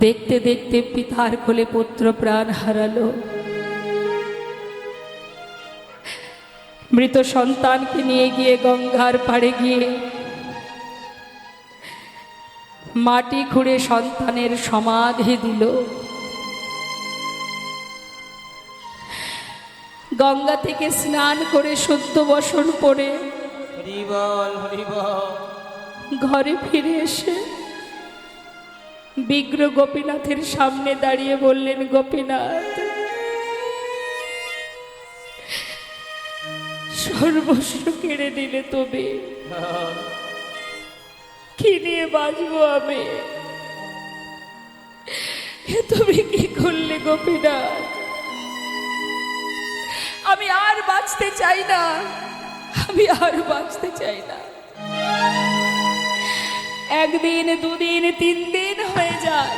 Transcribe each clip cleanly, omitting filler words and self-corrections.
দেখতে দেখতে পিতার কোলে পুত্র প্রাণ হারালো। মৃত সন্তানকে নিয়ে গিয়ে গঙ্গার পাড়ে গিয়ে মাটি খুঁড়ে সন্তানের সমাধি দিল। গঙ্গা থেকে স্নান করে শুদ্ধ বসন করে ঘরে ফিরে এসে বিগ্র গোপীনাথের সামনে দাঁড়িয়ে বললেন, গোপীনাথ, সর্বস্ব কেড়ে নিলে তুমি, কি নিয়ে বাঁচবো আমি? তুমি কি করলে গোপীনাথ? আমি আর বাঁচতে চাই না, আমি আর বাঁচতে চাই না। একদিন, দুদিন, 3 দিন হয়ে যায়,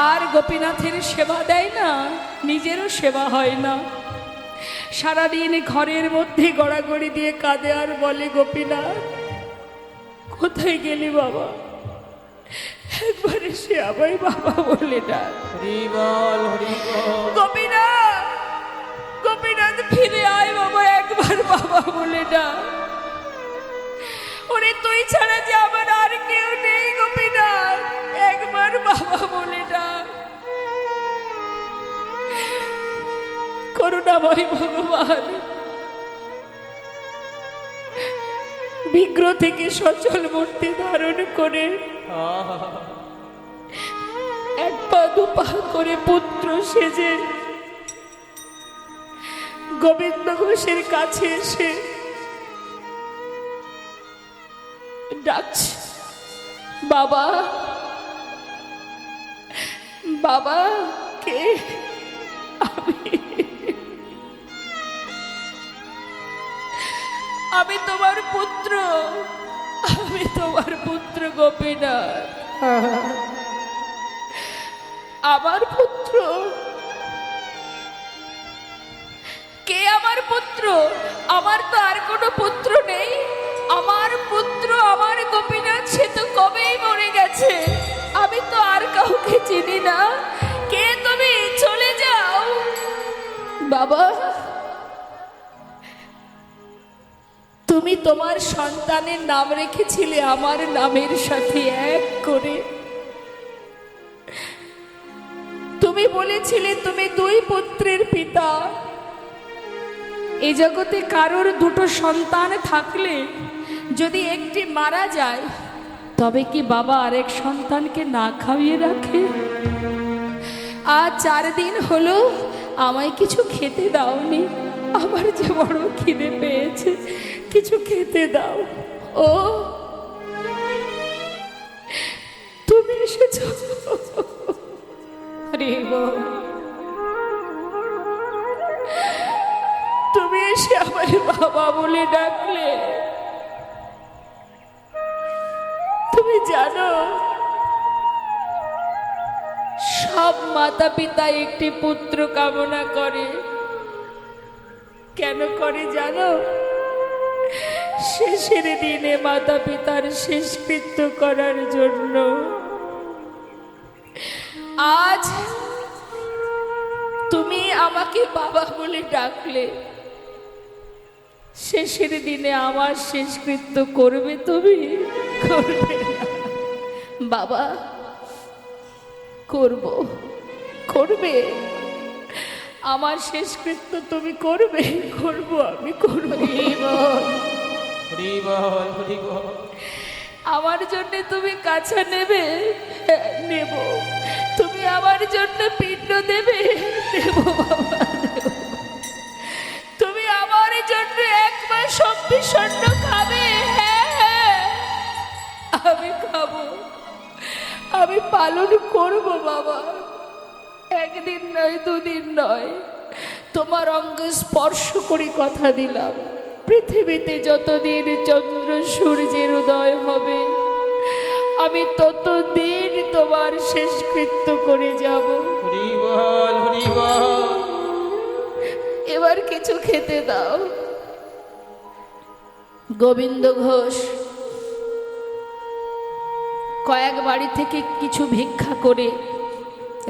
আর গোপীনাথের সেবা দেয় না, নিজেরও সেবা হয় না। সারাদিন ঘরের মধ্যে গড়াগড়ি দিয়ে কাঁদে আর বলে, গোপীনাথ কোথায় গেলি বাবা? একবারে সে আমায় বাবা বলে ডাক। গোপীনাথ, গোপীনাথ ফিরে আয় বাবা, একবার বাবা বলে ডাক। ওরে তুই ছাড়া যে আমার আর কেউ নেই গোপীনাথ, একবার বাবা বলে ডাক। করুণাময় ভগবান বিগ্র থেকে সচল মূর্তি ধারণ করে 1 পা 2 পা করে পুত্র সেজে গোবিন্দ ঘোষের কাছে এসে ডাকছে, বাবা, বাবা। কে? আমি তোমার পুত্র, আমি তোমার পুত্র গোপীনাথ। আমার পুত্র? কে আমার পুত্র? আমার তো আর কোনো পুত্র নেই। আমার পুত্র, আমার গোপীনাথ, সে তো কবেই মরে গেছে। আমি তো আর কাউকে চিনি না। কে তুমি? চলে যাও। বাবা, তুমি তোমার সন্তানের নাম রেখেছিলে আমার নামের সাথে এক করে। তুমি বলেছিলে তুমি 2 পুত্রের পিতা। এই জগতে কারোর 2টো সন্তান থাকলে যদি একটি মারা যায়, তবে কি বাবা আরেক সন্তানকে না খাইয়ে রাখে? আজ 4 দিন হলো আমায় কিছু খেতে দাওনি। আমার যে বড় খিদে পেয়েছে, কিছু খেতে দাও। ও তুমি এসেছো? তুমি এসে আমায় বাবা বলে ডাকলে। তুমি জানো, সব মাতা পিতা একটি পুত্র কামনা করে। কেন করে জানো? শেষের দিনে মাতা পিতার শেষকৃত্য করার জন্য। আজ তুমি আমাকে বাবা বলে ডাকলে, শেষের দিনে আমার শেষকৃত্য করবে তুমি? করবে না বাবা। করব, করবে। আমার শেষকৃত্য তুমি করবে? করব, আমি করব। আমার জন্য তুমি কাছা নেবে? নেব। তুমি আমার জন্য পিণ্ড দেবে? দেব বাবা, দেব। তুমি আমার জন্য 1 মাস সম্পিষণ্য খাবে? হ্যাঁ, আমি খাবো, আমি পালন করব বাবা। 1 দিন নয়, 2 দিন নয়, তোমার অঙ্গ স্পর্শ করে কথা দিলাম, পৃথিবীতে যতদিন চন্দ্র সূর্যের উদয় হবে, আমি ততদিন তোমার শেষকৃত্য করে যাব। এবার কিছু খেতে দাও। গোবিন্দ ঘোষ কয়েক বাড়ি থেকে কিছু ভিক্ষা করে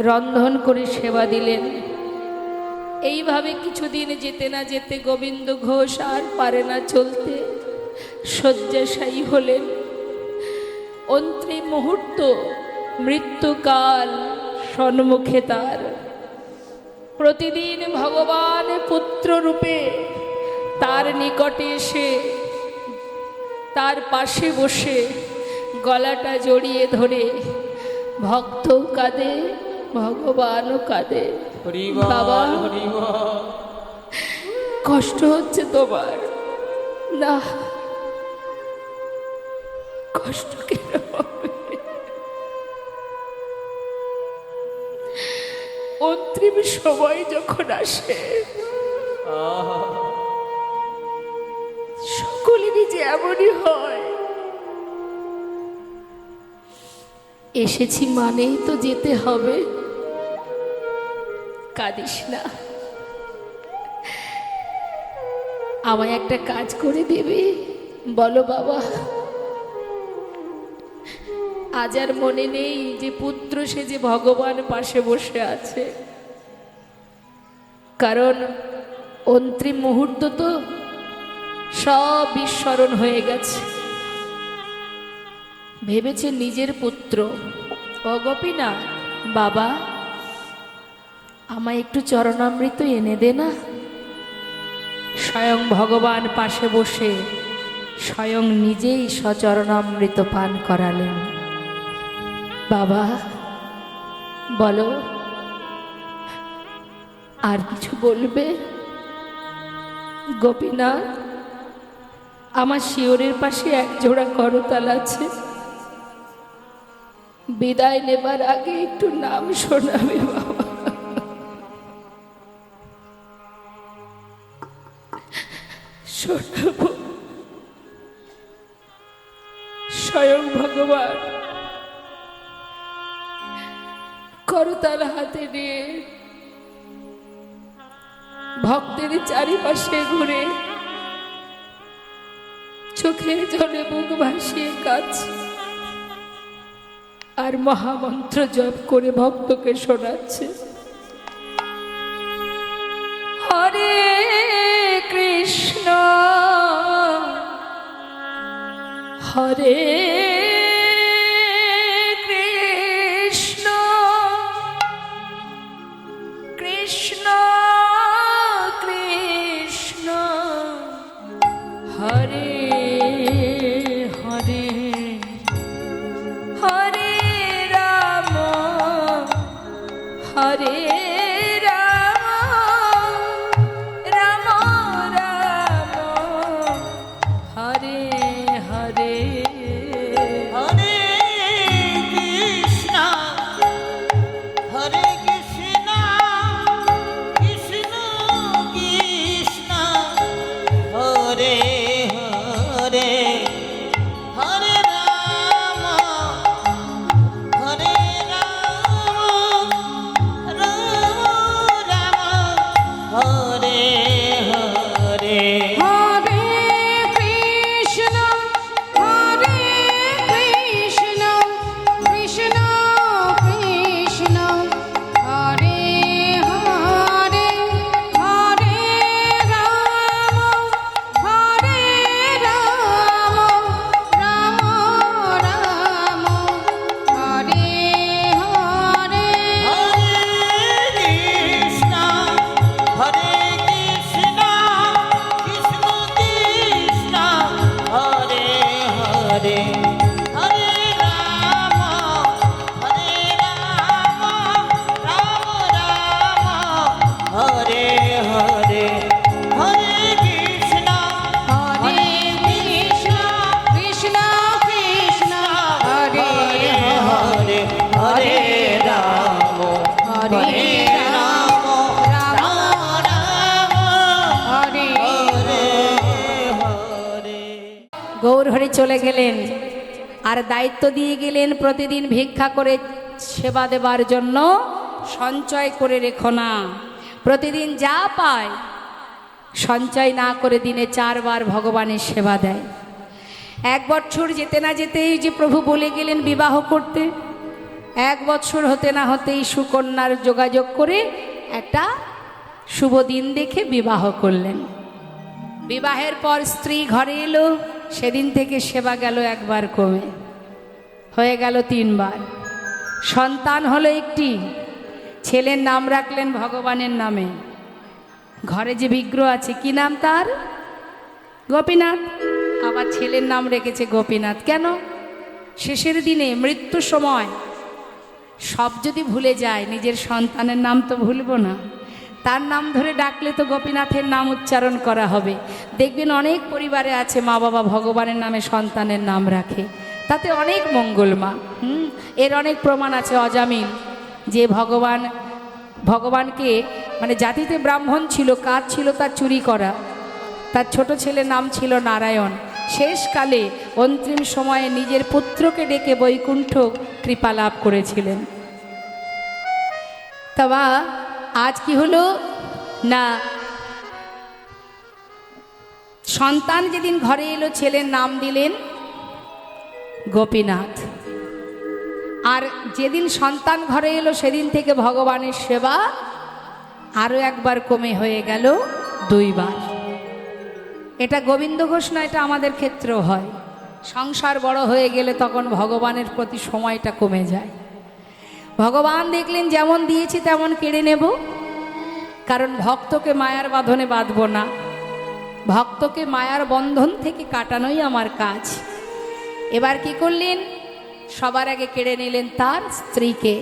রন্ধন করে সেবা দিলেন। এইভাবে কিছুদিন যেতে না যেতে গোবিন্দ ঘোষ আর পারে না চলতে, শয্যাশায়ী হলেন। অন্তিম মুহূর্ত, মৃত্যুকাল সম্মুখে তার। প্রতিদিন ভগবান পুত্র রূপে তার নিকটে এসে তার পাশে বসে গলাটা জড়িয়ে ধরে ভক্তও কাঁদে, ভগবানও কাঁদে। বাবা, কষ্ট হচ্ছে তোমার? না, কষ্ট কেন হবে? অন্তিম সময় যখন আসে সকলেরই যে এমনই হয়। এসেছি মানেই তো যেতে হবে। কাঁদিস না, আমায় একটা কাজ করে দেবে? বলো বাবা। আজ আর মনে নেই যে পুত্র সে যে ভগবান পাশে বসে আছে, কারণ অন্তিম মুহূর্ত তো সব বিস্মরণ হয়ে গেছে। ভেবেছে নিজের পুত্র। ও গোপীনা, বাবা আমায় একটু চরণামৃত এনে দে না। স্বয়ং ভগবান পাশে বসে স্বয়ং নিজেই সচরণামৃত পান করালেন। বাবা বলো, আর কিছু বলবে? গোপীনাথ, আমার শিয়রের পাশে এক জোড়া করতাল আছে, বিদায় নেবার আগে একটু নাম শোনাবে বাবা। শোনাবো। স্বয়ং ভগবান করতাল হাতে নিয়ে ভক্তের চারিপাশে ঘুরে চোখের জলে বুক ভাসিয়ে কাঁদছে আর মহামন্ত্র জপ করে ভক্তকে শোনাচ্ছে। হরে কৃষ্ণ হরে কৃষ্ণ কৃষ্ণ কৃষ্ণ হরে হরে হরে রাম হরে গৌরহরি চলে গেলেন আর দায়িত্ব দিয়ে গেলেন প্রতিদিন ভিক্ষা করে সেবা দেবার জন্য সঞ্চয় করে রেখো না। প্রতিদিন যা পায় সঞ্চয় না করে দিনে 4 বার ভগবানের সেবা দেয়। 1 বছর যেতে না যেতেই যে প্রভু বলে গেলেন বিবাহ করতে। 1 বছর হতে না হতেই সুকন্যার যোগাযোগ করে একটা শুভ দিন দেখে বিবাহ করলেন। বিবাহের পর স্ত্রী ঘরে এলো, সেদিন থেকে সেবা গেল একবার কমে, হয়ে গেল 3 বার। সন্তান হলো একটি, ছেলের নাম রাখলেন ভগবানের নামে। ঘরে যে বিগ্রহ আছে কি নাম তার? গোপীনাথ। আবার ছেলের নাম রেখেছে গোপীনাথ। কেন? শেষের দিনে মৃত্যুর সময় সব যদি ভুলে যায়, নিজের সন্তানের নাম তো ভুলবো না, তার নাম ধরে ডাকলে তো গোপীনাথের নাম উচ্চারণ করা হবে। দেখবেন অনেক পরিবারে আছে মা বাবা ভগবানের নামে সন্তানের নাম রাখে, তাতে অনেক মঙ্গল মা। এর অনেক প্রমাণ আছে অজামিল, যে ভগবানকে মানে জাতিতে ব্রাহ্মণ ছিল, কাজ ছিল তার চুরি করা। তার ছোট ছেলের নাম ছিল নারায়ণ। শেষকালে অন্তিম সময়ে নিজের পুত্রকে ডেকে বৈকুণ্ঠ কৃপা লাভ করেছিলেন। তবা আজ কি হলো না, সন্তান যেদিন ঘরে এলো ছেলের নাম দিলেন গোপীনাথ। আর যেদিন সন্তান ঘরে এলো সেদিন থেকে ভগবানের সেবা আরও একবার কমে হয়ে গেল 2 বার। এটা গোবিন্দ ঘোষ না, এটা আমাদের ক্ষেত্রেও হয়। সংসার বড় হয়ে গেলে তখন ভগবানের প্রতি সময়টা কমে যায়। ভগবান দেখলেন যেমন দিয়েছি তেমন কেড়ে নেব, কারণ ভক্তকে মায়ার বাঁধনে বাঁধব না, ভক্তকে মায়ার বন্ধন থেকে কাটানোই আমার কাজ। এবার কি করলেন? সবার আগে কেড়ে নিলেন তার স্ত্রীকে।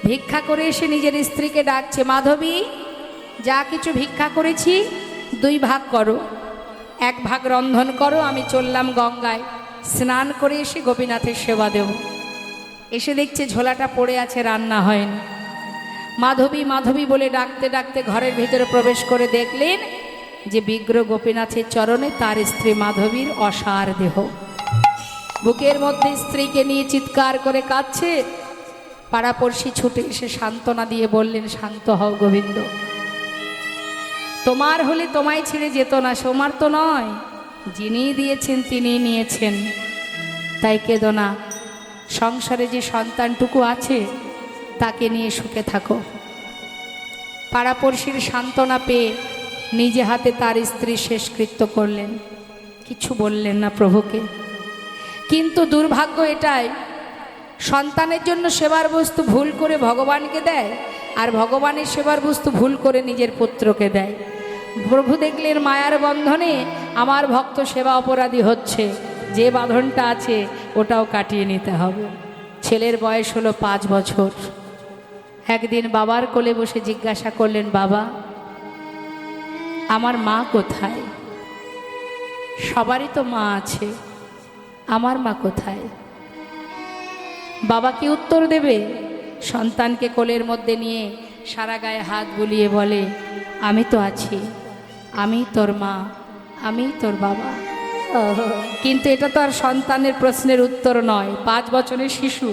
ভিক্ষা করে এসে নিজের স্ত্রীকে ডাকছে, মাধবী যা কিছু ভিক্ষা করেছি 2 ভাগ করো, 1 ভাগ রন্ধন করো, আমি চললাম গঙ্গায়, স্নান করে এসে গোপীনাথের সেবা দেব। এসে দেখছে ঝোলাটা পড়ে আছে, রান্না হয়নি। মাধবী মাধবী বলে ডাকতে ডাকতে ঘরের ভিতরে প্রবেশ করে দেখলেন যে বিগ্রহ গোপীনাথের চরণে তার স্ত্রী মাধবীর অসার দেহ। বুকের মধ্যে স্ত্রীকে নিয়ে চিৎকার করে কাঁদছে। পাড়াপড়শি ছুটে এসে সান্ত্বনা দিয়ে বললেন, শান্ত হও গোবিন্দ, তোমার হলে তোমায় ছেড়ে যেত না, সোমার তো নয়, যিনি দিয়েছেন তিনি নিয়েছেন, তাই কেঁদো না। সংসারে যে সন্তানটুকু আছে তাকে নিয়ে সুখে থাকো। পাড়াপড়শির সান্ত্বনা পেয়ে নিজে হাতে তার স্ত্রী শেষকৃত্য করলেন, কিছু বললেন না প্রভুকে। কিন্তু দুর্ভাগ্য এটাই, সন্তানের জন্য সেবার বস্তু ভুল করে ভগবানকে দেয়, আর ভগবানের সেবার বস্তু ভুল করে নিজের পুত্রকে দেয়। প্রভু দেখলেন মায়ার বন্ধনে আমার ভক্ত সেবা অপরাধী হচ্ছে, যে বাঁধনটা আছে ওটাও কাটিয়ে নিতে হবে। ছেলের বয়স হলো 5 বছর। একদিন বাবার কোলে বসে জিজ্ঞাসা করলেন, বাবা আমার মা কোথায়? সবারই তো মা আছে, আমার মা কোথায়? বাবা কি উত্তর দেবে? সন্তানকে কোলের মধ্যে নিয়ে সারা গায়ে হাত বুলিয়ে বলে, আমি তো আছি, আমি তোর মা, আমি তোর বাবা। কিন্তু এটা তো আর সন্তানের প্রশ্নের উত্তর নয়। 5 বছরের শিশু,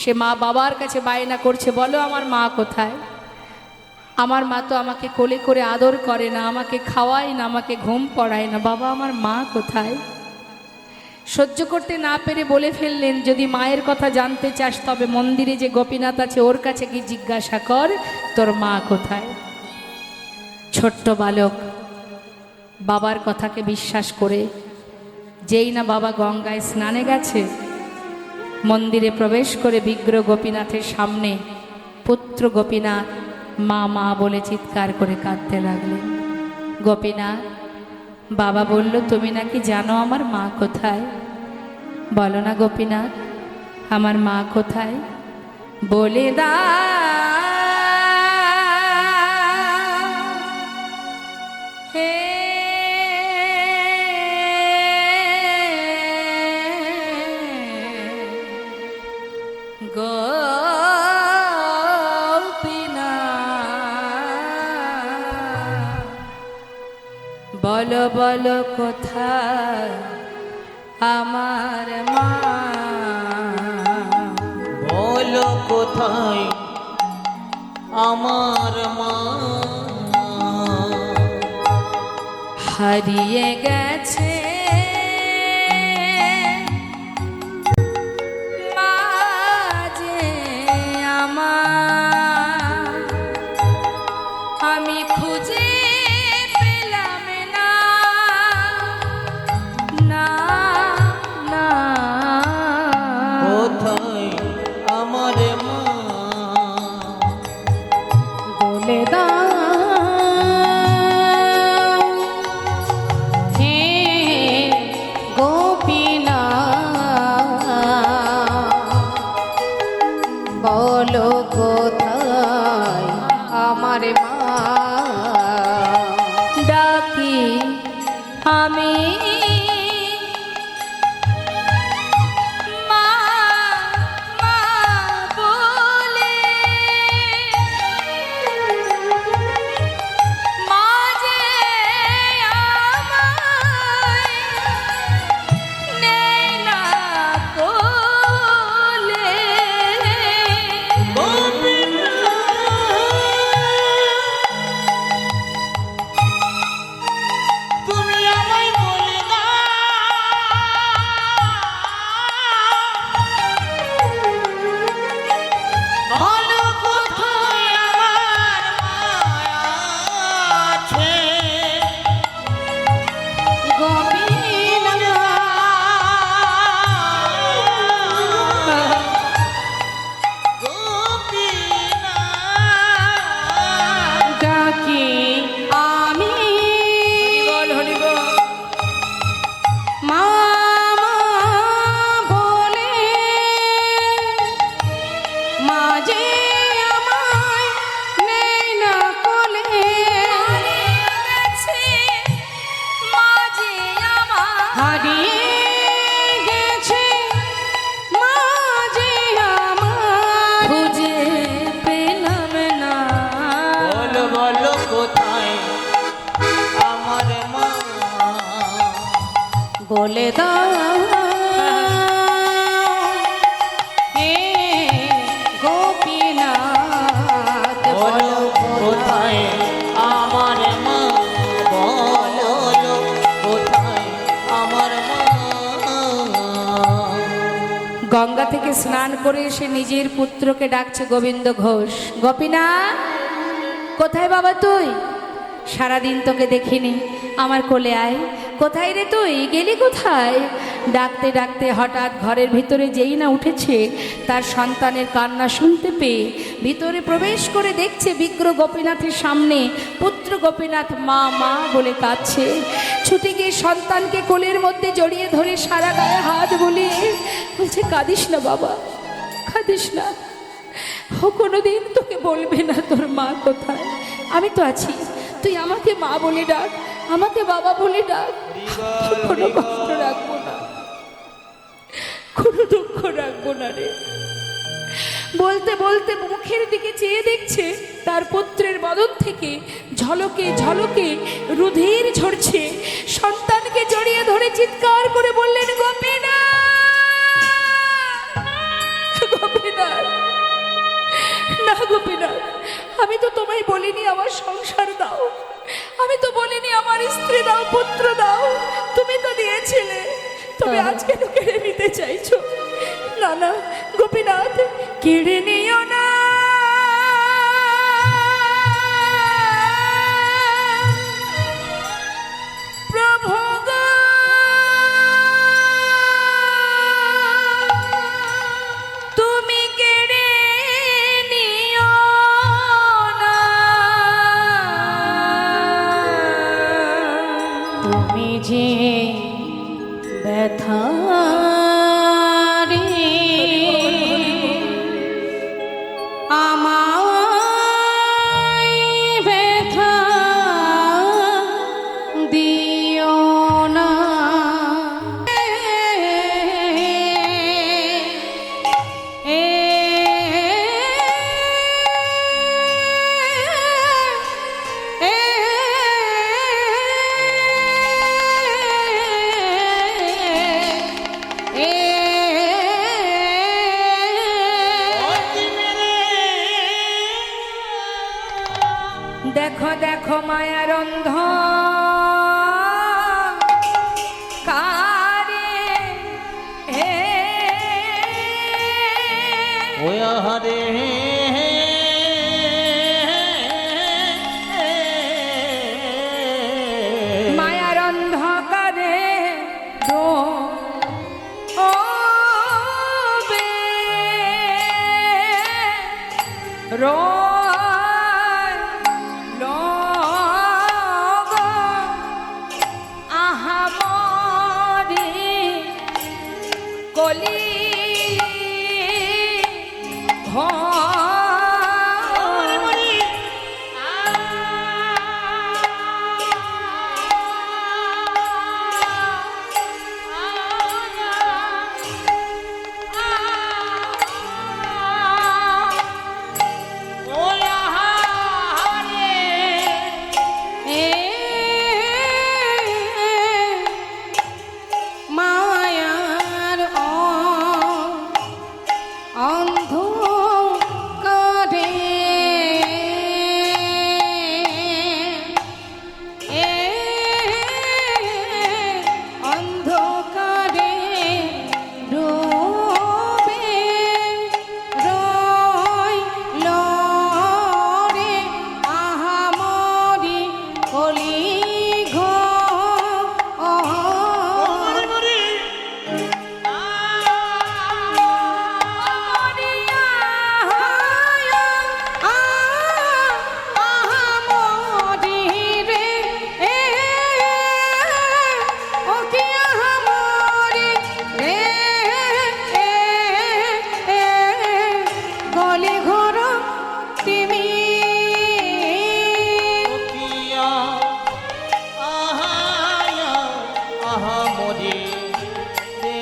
সে মা বাবার কাছে বায়না করছে, বলো আমার মা কোথায়? আমার মা তো আমাকে কোলে করে আদর করে না, আমাকে খাওয়ায় না, আমাকে ঘুম পড়ায় না, বাবা আমার মা কোথায়? সহ্য করতে না পেরে বলে ফেললেন, যদি মায়ের কথা জানতে চাস তবে মন্দিরে যে গোপীনাথ আছে ওর কাছে গিয়ে জিজ্ঞাসা কর তোর মা কোথায়। ছোট্ট বালক বাবার কথাকে বিশ্বাস করে যেই না বাবা গঙ্গায় স্নানে গেছে, মন্দিরে প্রবেশ করে বিগ্রহ গোপীনাথের সামনে পুত্র গোপীনাথ মা মা বলে চিৎকার করে কাঁদতে লাগলেন। গোপীনাথ, বাবা বলল তুমি নাকি জানো আমার মা কোথায়? বলো না গোপীনাথ, আমার মা কোথায়? বলে দা হে বলো বলো কোথায় আমার মা? বলো কোথায় আমার মা? হারিয়ে গেছে বলে দাও হে গোপীনা বলো কোথায় আমার মা ডাকি আমি মা মা বলে মা যে আমায় নেয় না কোলে তুমি আমায় বলে দাও বলো কোথায় আমার মায়া আছে গোপীনা গোপীনা ডাকি আমি হরি বল মা মা বলে মা যে আমায় নেয় না কোলে হারিয়ে গেছে মা যে আমার খুঁজে পেলাম না বলো বলো কোথায় আমার মা বলে দাও হে গোপীনাথ বলো কোথায় আমার মা বলো কোথায় আমার মা গঙ্গা থেকে স্নান করে এসে নিজের পুত্রকে ডাকছে গোবিন্দ ঘোষ গোপীনাথ কোথায় বাবা তুই সারাদিন তোকে দেখিনি আমার কোলে আয় কোথায় রে তুই গেলি কোথায় ডাকতে ডাকতে হঠাৎ ঘরের ভিতরে যেই না উঠেছে তার সন্তানের কান্না শুনতে পেয়ে ভিতরে প্রবেশ করে দেখছে বিগ্রহ গোপীনাথের সামনে পুত্র গোপীনাথ মা মা বলে কাঁদছে ছুটে গিয়ে সন্তানকে কোলের মধ্যে জড়িয়ে ধরে সারা গায়ে হাত বুলিয়ে বলছে কাঁদিস না বাবা কাঁদিস না ও কোনোদিন তোকে বলবে না তোর মা কোথায় আমি তো আছি তুই আমাকে মা বলে ডাক আমাকে বাবা বলে ডাক কোনো কষ্ট রাখবো না কোনো দুঃখ রাখবো না রে বলতে বলতে মুখের দিকে চেয়ে দেখছে তার পুত্রের বদন থেকে ঝলকে ঝলকে রুধির ঝরছে সন্তানকে জড়িয়ে ধরে চিৎকার করে বললেন গোপীনাথ গোপীনাথ না গোপীনাথ আমি তো তোমায় বলিনি আমার সংসার দাও আমি তো বলিনি আমার স্ত্রী দাও পুত্র দাও তুমি তো দিয়েছিলে তবে আজকে তো কেড়ে নিতে চাইছো না না গোপীনাথ কেড়ে নিও না প্রভু গো, তুমি কেড়ে নিও না তুমি যে ব্যথা রে আমায় ব্যথা দিও না দেখো দেখো মায়ার অন্ধ কারে হে ওই আহারে মায়ার অন্ধকারে রো ও বে রো ঘোর তিমি পিয়া আহায়া আহা মরি রে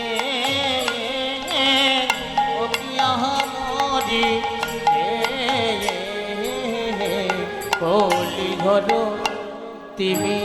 ও পিয়া মরি রে কলি ঘর তিমি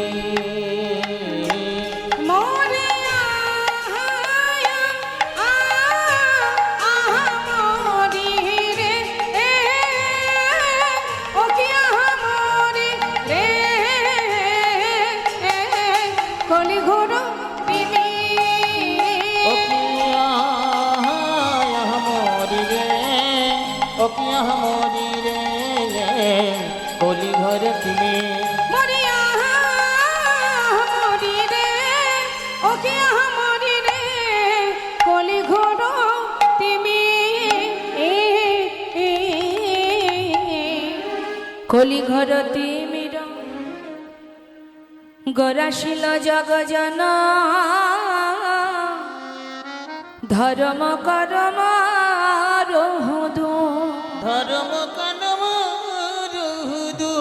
কলি ঘর তুমি কলি ঘর তিমির গরাশিল জগজন ধর্ম করম রহুদু ধর্ম কনম রুদু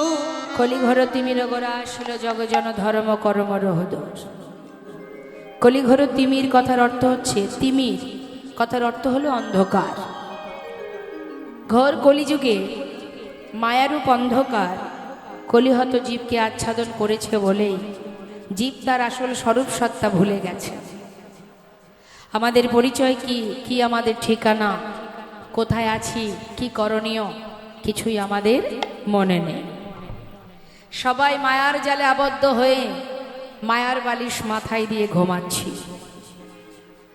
কলিঘর তিমির গরাশিল জগজন ধর্ম করম রহুদু। কলিঘর তিমির কথার অর্থ হচ্ছে, তিমির কথার অর্থ হলো অন্ধকার। ঘোর কলিযুগে মায়ারূপ অন্ধকার কলিহত জীবকে আচ্ছাদন করেছে বলেই জীব তার আসল স্বরূপ সত্তা ভুলে গেছে। আমাদের পরিচয় কি, কি আমাদের ঠিকানা, কোথায় আছি, কি করণীয়, কিছুই আমাদের মনে নেই। সবাই মায়ার জালে আবদ্ধ হয়ে মায়ার বালিশ মাথায় দিয়ে ঘুমাচ্ছি,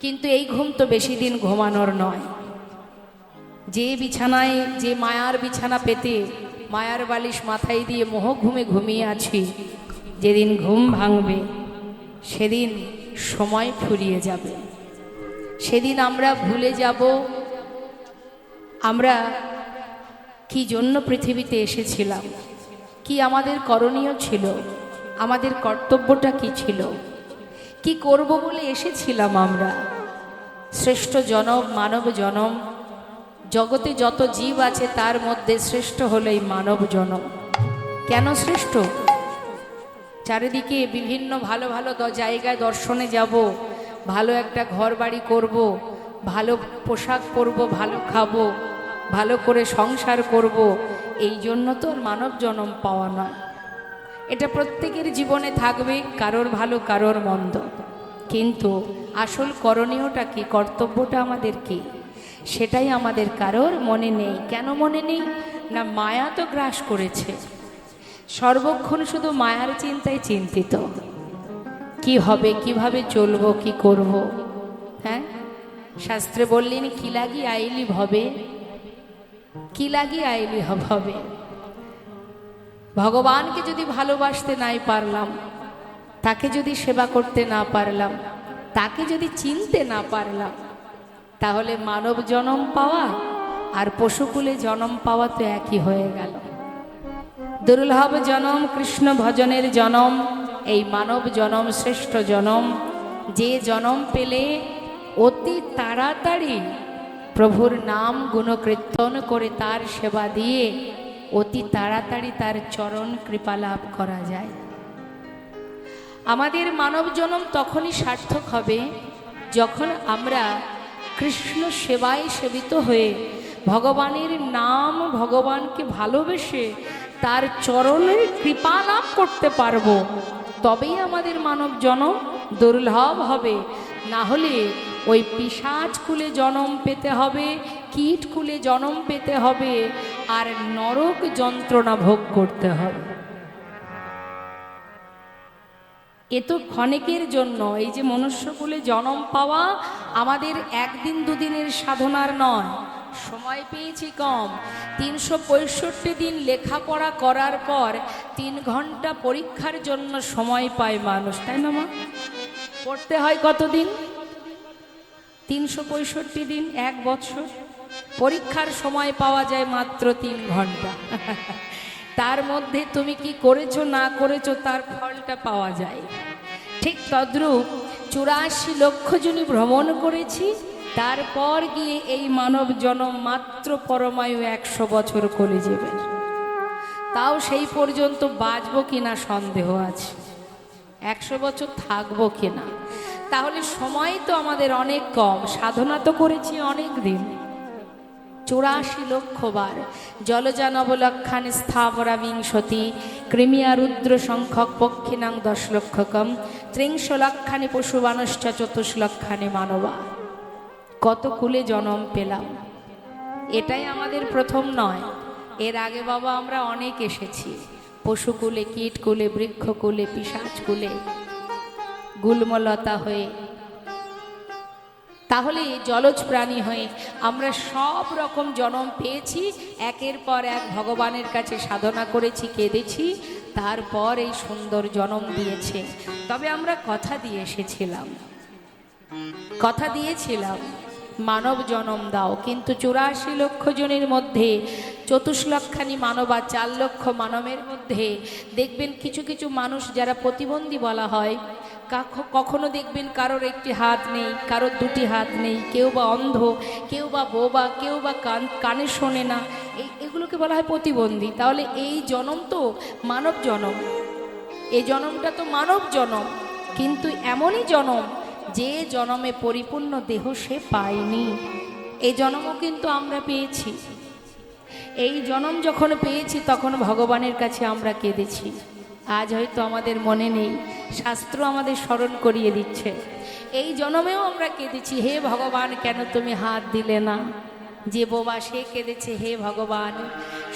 কিন্তু এই ঘুম তো বেশি দিন ঘুমানোর নয়। যে বিছানায়, যে মায়ার বিছানা পেতে মায়ার বালিশ মাথায় দিয়ে মোহ ঘুমে ঘুমিয়ে আছি, যেদিন ঘুম ভাঙবে সেদিন সময় ফুরিয়ে যাবে। সেদিন আমরা ভুলে যাব আমরা কি জন্য পৃথিবীতে এসেছিলাম, কি আমাদের করণীয় ছিল, আমাদের কর্তব্যটা কি ছিল, কি করব বলে এসেছিলাম আমরা। শ্রেষ্ঠ জনম মানব জনম, জগতে যত জীব আছে তার মধ্যে শ্রেষ্ঠ হলো এই মানব জনম। কেন শ্রেষ্ঠ? চারিদিকে বিভিন্ন ভালো ভালো জায়গায় দর্শনে যাব, ভালো একটা ঘর বাড়ি করব, ভালো পোশাক পরব, ভালো খাবো, ভালো করে সংসার করব, এই জন্য তো মানব জনম পাওয়া নয়। এটা প্রত্যেকের জীবনে থাকবে, কারোর ভালো কারোর মন্দ, কিন্তু আসল করণীয়টা কি, কর্তব্যটা আমাদের কি, সেটাই আমাদের কারোর মনে নেই। কেন মনে নেই? না, মায়া তো গ্রাস করেছে। সর্বক্ষণ শুধু মায়ার চিন্তায় চিন্তিত, কি হবে, কিভাবে চলবো, কি করব। হ্যাঁ, শাস্ত্রে বললেন কি লাগি আইলি ভবে, কি লাগি আইলি হবে। ভগবানকে যদি ভালোবাসতে নাই পারলাম, তাকে যদি সেবা করতে না পারলাম, তাকে যদি চিনতে না পারলাম, তাহলে মানব জনম পাওয়া আর পশুকুলে জনম পাওয়া তো একই হয়ে গেল। দুর্লভ জনম, কৃষ্ণ ভজনের জনম, এই মানব জনম শ্রেষ্ঠ জনম। যে জনম পেলে অতি তাড়াতাড়ি প্রভুর নাম গুণকীর্তন করে তার সেবা দিয়ে অতি তাড়াতাড়ি তার চরণ কৃপা লাভ করা যায়। আমাদের মানব জনম তখনই সার্থক হবে যখন আমরা কৃষ্ণ সেবায় সেবিত হয়ে ভগবানের নাম, ভগবানকে ভালোবেসে তার চরণের কৃপা লাভ করতে পারবো, তবেই আমাদের মানব জনম দুর্লভ হবে। না হলে ওই পিশাচ কুলে জন্ম পেতে হবে, কীট কুলে জন্ম পেতে হবে, আর নরক যন্ত্রণা ভোগ করতে হবে। এ তো ক্ষণিকের জন্য। এই যে মনুষ্যকুলে জন্ম পাওয়া আমাদের একদিন দুদিনের সাধনার নয়। সময় পেয়েছি কম, 365 দিন লেখাপড়া করার পর 3 ঘন্টা পরীক্ষার জন্য সময় পায় মানুষ, তাই না মা? পড়তে হয় কতদিন? 365 দিন, 1 বছর। পরীক্ষার সময় পাওয়া যায় মাত্র 3 ঘন্টা। তার মধ্যে তুমি কি করেছো না করেছো তার ফলটা পাওয়া যায়। ঠিক তদ্রূপ 84 লক্ষ জনই ভ্রমণ করেছি, তারপর গিয়ে এই মানব জনম মাত্র পরমায়ু 100 বছর কলে যাবে, তাও সেই পর্যন্ত বাঁচবো কিনা সন্দেহ আছে, 100 বছর থাকবো কিনা। তাহলে সময় তো আমাদের অনেক কম, সাধনা তো করেছি অনেক দিন, 84 লক্ষ বার। জলজা নবলক্ষানি স্থাবরা বিংশতি কৃমিয়া রুদ্র সংখ্যক পক্ষিনাং 10 লক্ষকম 30 লক্ষানি পশুবানশ্চ 24 লক্ষানি মানবা। কত কুলে জন্ম পেলাম, এটাই আমাদের প্রথম নয়, এর আগে বাবা আমরা অনেক এসেছি, পশুকুলে, কীটকুলে, বৃক্ষকুলে, পিশাচকুলে, গুল্মলতা হয়ে, তাহলে জলজ প্রাণী হয়ে আমরা সব রকম জন্ম পেয়েছি, একের পর এক ভগবানের কাছে সাধনা করেছি, কেঁদেছি, তারপর এই সুন্দর জন্ম দিয়েছে। তবে আমরা কথা দিয়ে এসেছিলাম, কথা দিয়েছিলাম মানব জন্ম দাও, কিন্তু 84 লক্ষ জনের মধ্যে 24 লক্ষানি মানব আর 4 লক্ষ মানবের মধ্যে দেখবেন কিছু কিছু মানুষ যারা প্রতিবন্ধী বলা হয়, কখনো দেখবেন কারোর একটি হাত নেই, কারোর দুটি হাত নেই, কেউ বা অন্ধ, কেউ বা বোবা, কেউ বা কানে শোনে না, এগুলোকে বলা হয় প্রতিবন্ধী। তাহলে এই জন্ম তো মানব জন্ম, এই জন্মটা তো মানব জন্ম, কিন্তু এমনই জন্ম যে জন্মে পরিপূর্ণ দেহ সে পায়নি, এই জন্মও কিন্তু আমরা পেয়েছি। এই জন্ম যখন পেয়েছি তখন ভগবানের কাছে আমরা কেঁদেছি, আজ হয়তো আমাদের মনে নেই, শাস্ত্র আমাদের স্মরণ করিয়ে দিচ্ছে। এই জন্মেও আমরা কেঁদেছি, হে ভগবান কেন তুমি হাত দিলে না। যে বোবা সে কেঁদেছে, হে ভগবান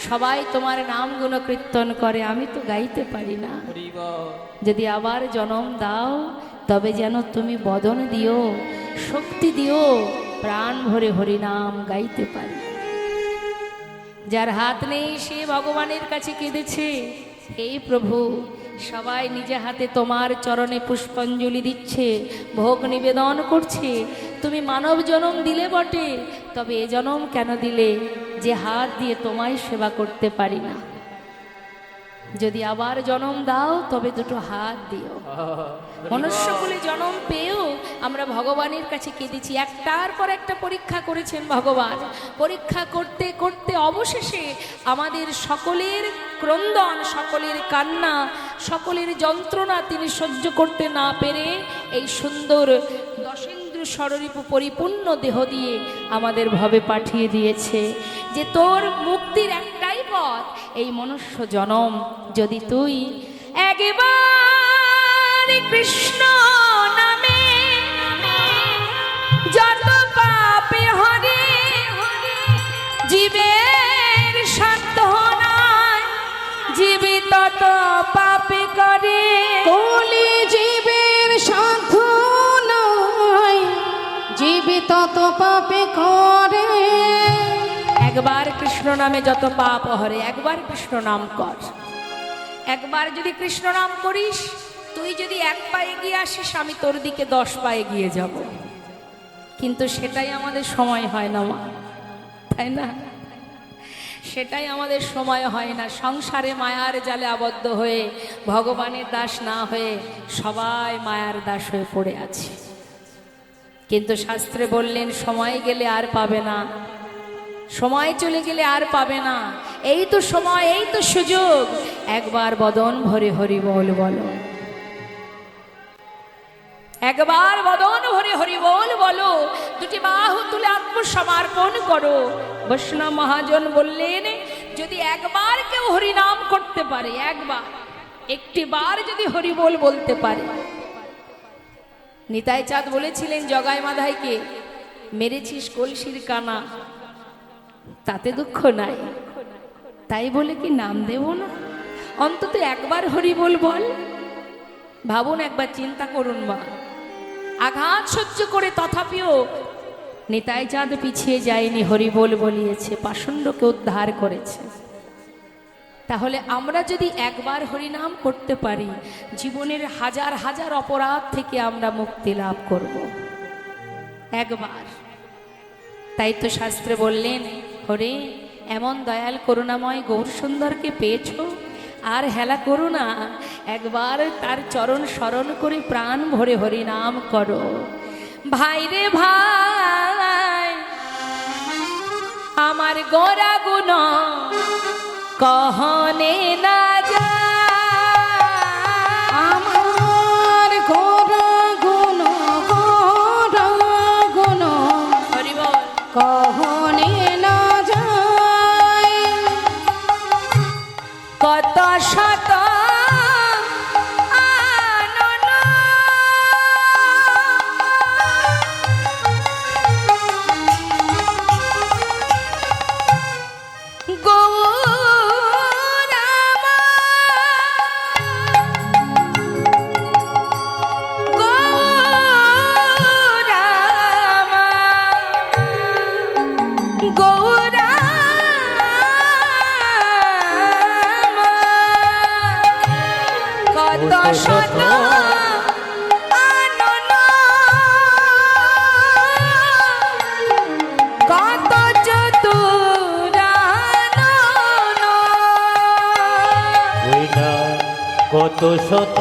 সবাই তোমার নাম গুণকীর্তন করে, আমি তো গাইতে পারি না, যদি আবার জন্ম দাও তবে যেন তুমি বদন দিও, শক্তি দিও, প্রাণ ভরে হরিনাম গাইতে পারি। যার হাত নেই সে ভগবানের কাছে কেঁদেছে, হে প্রভু সবাই নিজে হাতে তোমার চরণে পুষ্পাঞ্জলি দিচ্ছে, ভোগ নিবেদন করছে, তুমি মানব জন্ম দিলে বটে, তবে এ জন্ম কেন দিলে যে হাত দিয়ে তোমায় সেবা করতে পারি না। যদি আবার জন্ম দাও তবে দুটো হাত দিও। মনুষ্যকুলে জন্ম পেয়েও আমরা ভগবানের কাছে কেঁদেছি, একটার পর একটা পরীক্ষা করেছেন ভগবান, পরীক্ষা করতে করতে অবশেষে আমাদের সকলের ক্রন্দন, সকলের কান্না, সকলের যন্ত্রণা তিনি সহ্য করতে না পেরে এই সুন্দর দশেন্দ্র স্বরূপ পরিপূর্ণ দেহ দিয়ে আমাদের ভবে পাঠিয়ে দিয়েছে, যে তোর মুক্তির একটাই পথ, এই মনুষ্য জনম যদি তুই একবার কৃষ্ণ নামে যত পাপে হরে জীবের সাধ্য নাই, জীবে তত পাপে করে, কলি জীবের সাধ্য নাই, জীবে তত পাপে করে। একবার কৃষ্ণ নামে যত পাপ হরে, একবার কৃষ্ণ নাম কর, একবার যদি কৃষ্ণ নাম করিস, তুই যদি 1 পা এগিয়ে আসিস আমি তোর দিকে 10 পা এগিয়ে যাব, কিন্তু সেটাই আমাদের সময় হয় না মা, তাই না? সেটাই আমাদের সময় হয় না, সংসারে মায়ার জালে আবদ্ধ হয়ে ভগবানের দাস না হয়ে সবাই মায়ার দাস হয়ে পড়ে আছে। কিন্তু শাস্ত্রে বললেন সময় গেলে আর পাবে না, সময় চলে গেলে আর পাবে না, এই তো সময়, এই তো সুযোগ, একবার বদন ভরে হরি বল বলো, একবার বদন ভরে হরি বল বলো, দুটি বাহু তুলে আত্মসমর্পণ করো। বৈষ্ণব মহাজন বললেন যদি একবার কেউ হরি নাম করতে পারে, একবার একটি বার যদি হরি বল বলতে পারে, নিতাই চাঁদ বলেছিলেন জগাই মাধাইকে, মেরেছিস কলসির কানা তাতে দুঃখ নাই, তাই বলে কি নাম দেব না, অন্তত একবার হরি বল বল। ভাবুন, একবার চিন্তা করুন মা, আঘাত সহ্য করে তথাপিও নিতাই চাঁদ পিছিয়ে যায়নি, হরি বল বলিয়েছে, পাষণ্ডকে উদ্ধার করেছে। তাহলে আমরা যদি একবার হরিনাম করতে পারি, জীবনের হাজার হাজার অপরাধ থেকে আমরা মুক্তি লাভ করব একবার। তাই তো শাস্ত্রে বললেন, হরে এমন দয়াল করুণাময় গৌর সুন্দরকে পেয়েছ, আর হেলা করো না, একবার তার চরণ স্মরণ করে প্রাণ ভরে হরিনাম করো। ভাই রে ভাই আমার গোরা গুণ কহনে না যায় আমার গোরা গুণ হরি বল। কহনে না যায় কত শত আনন গৌরামা কত শত আনন কত চতুরানন ওই না কত শত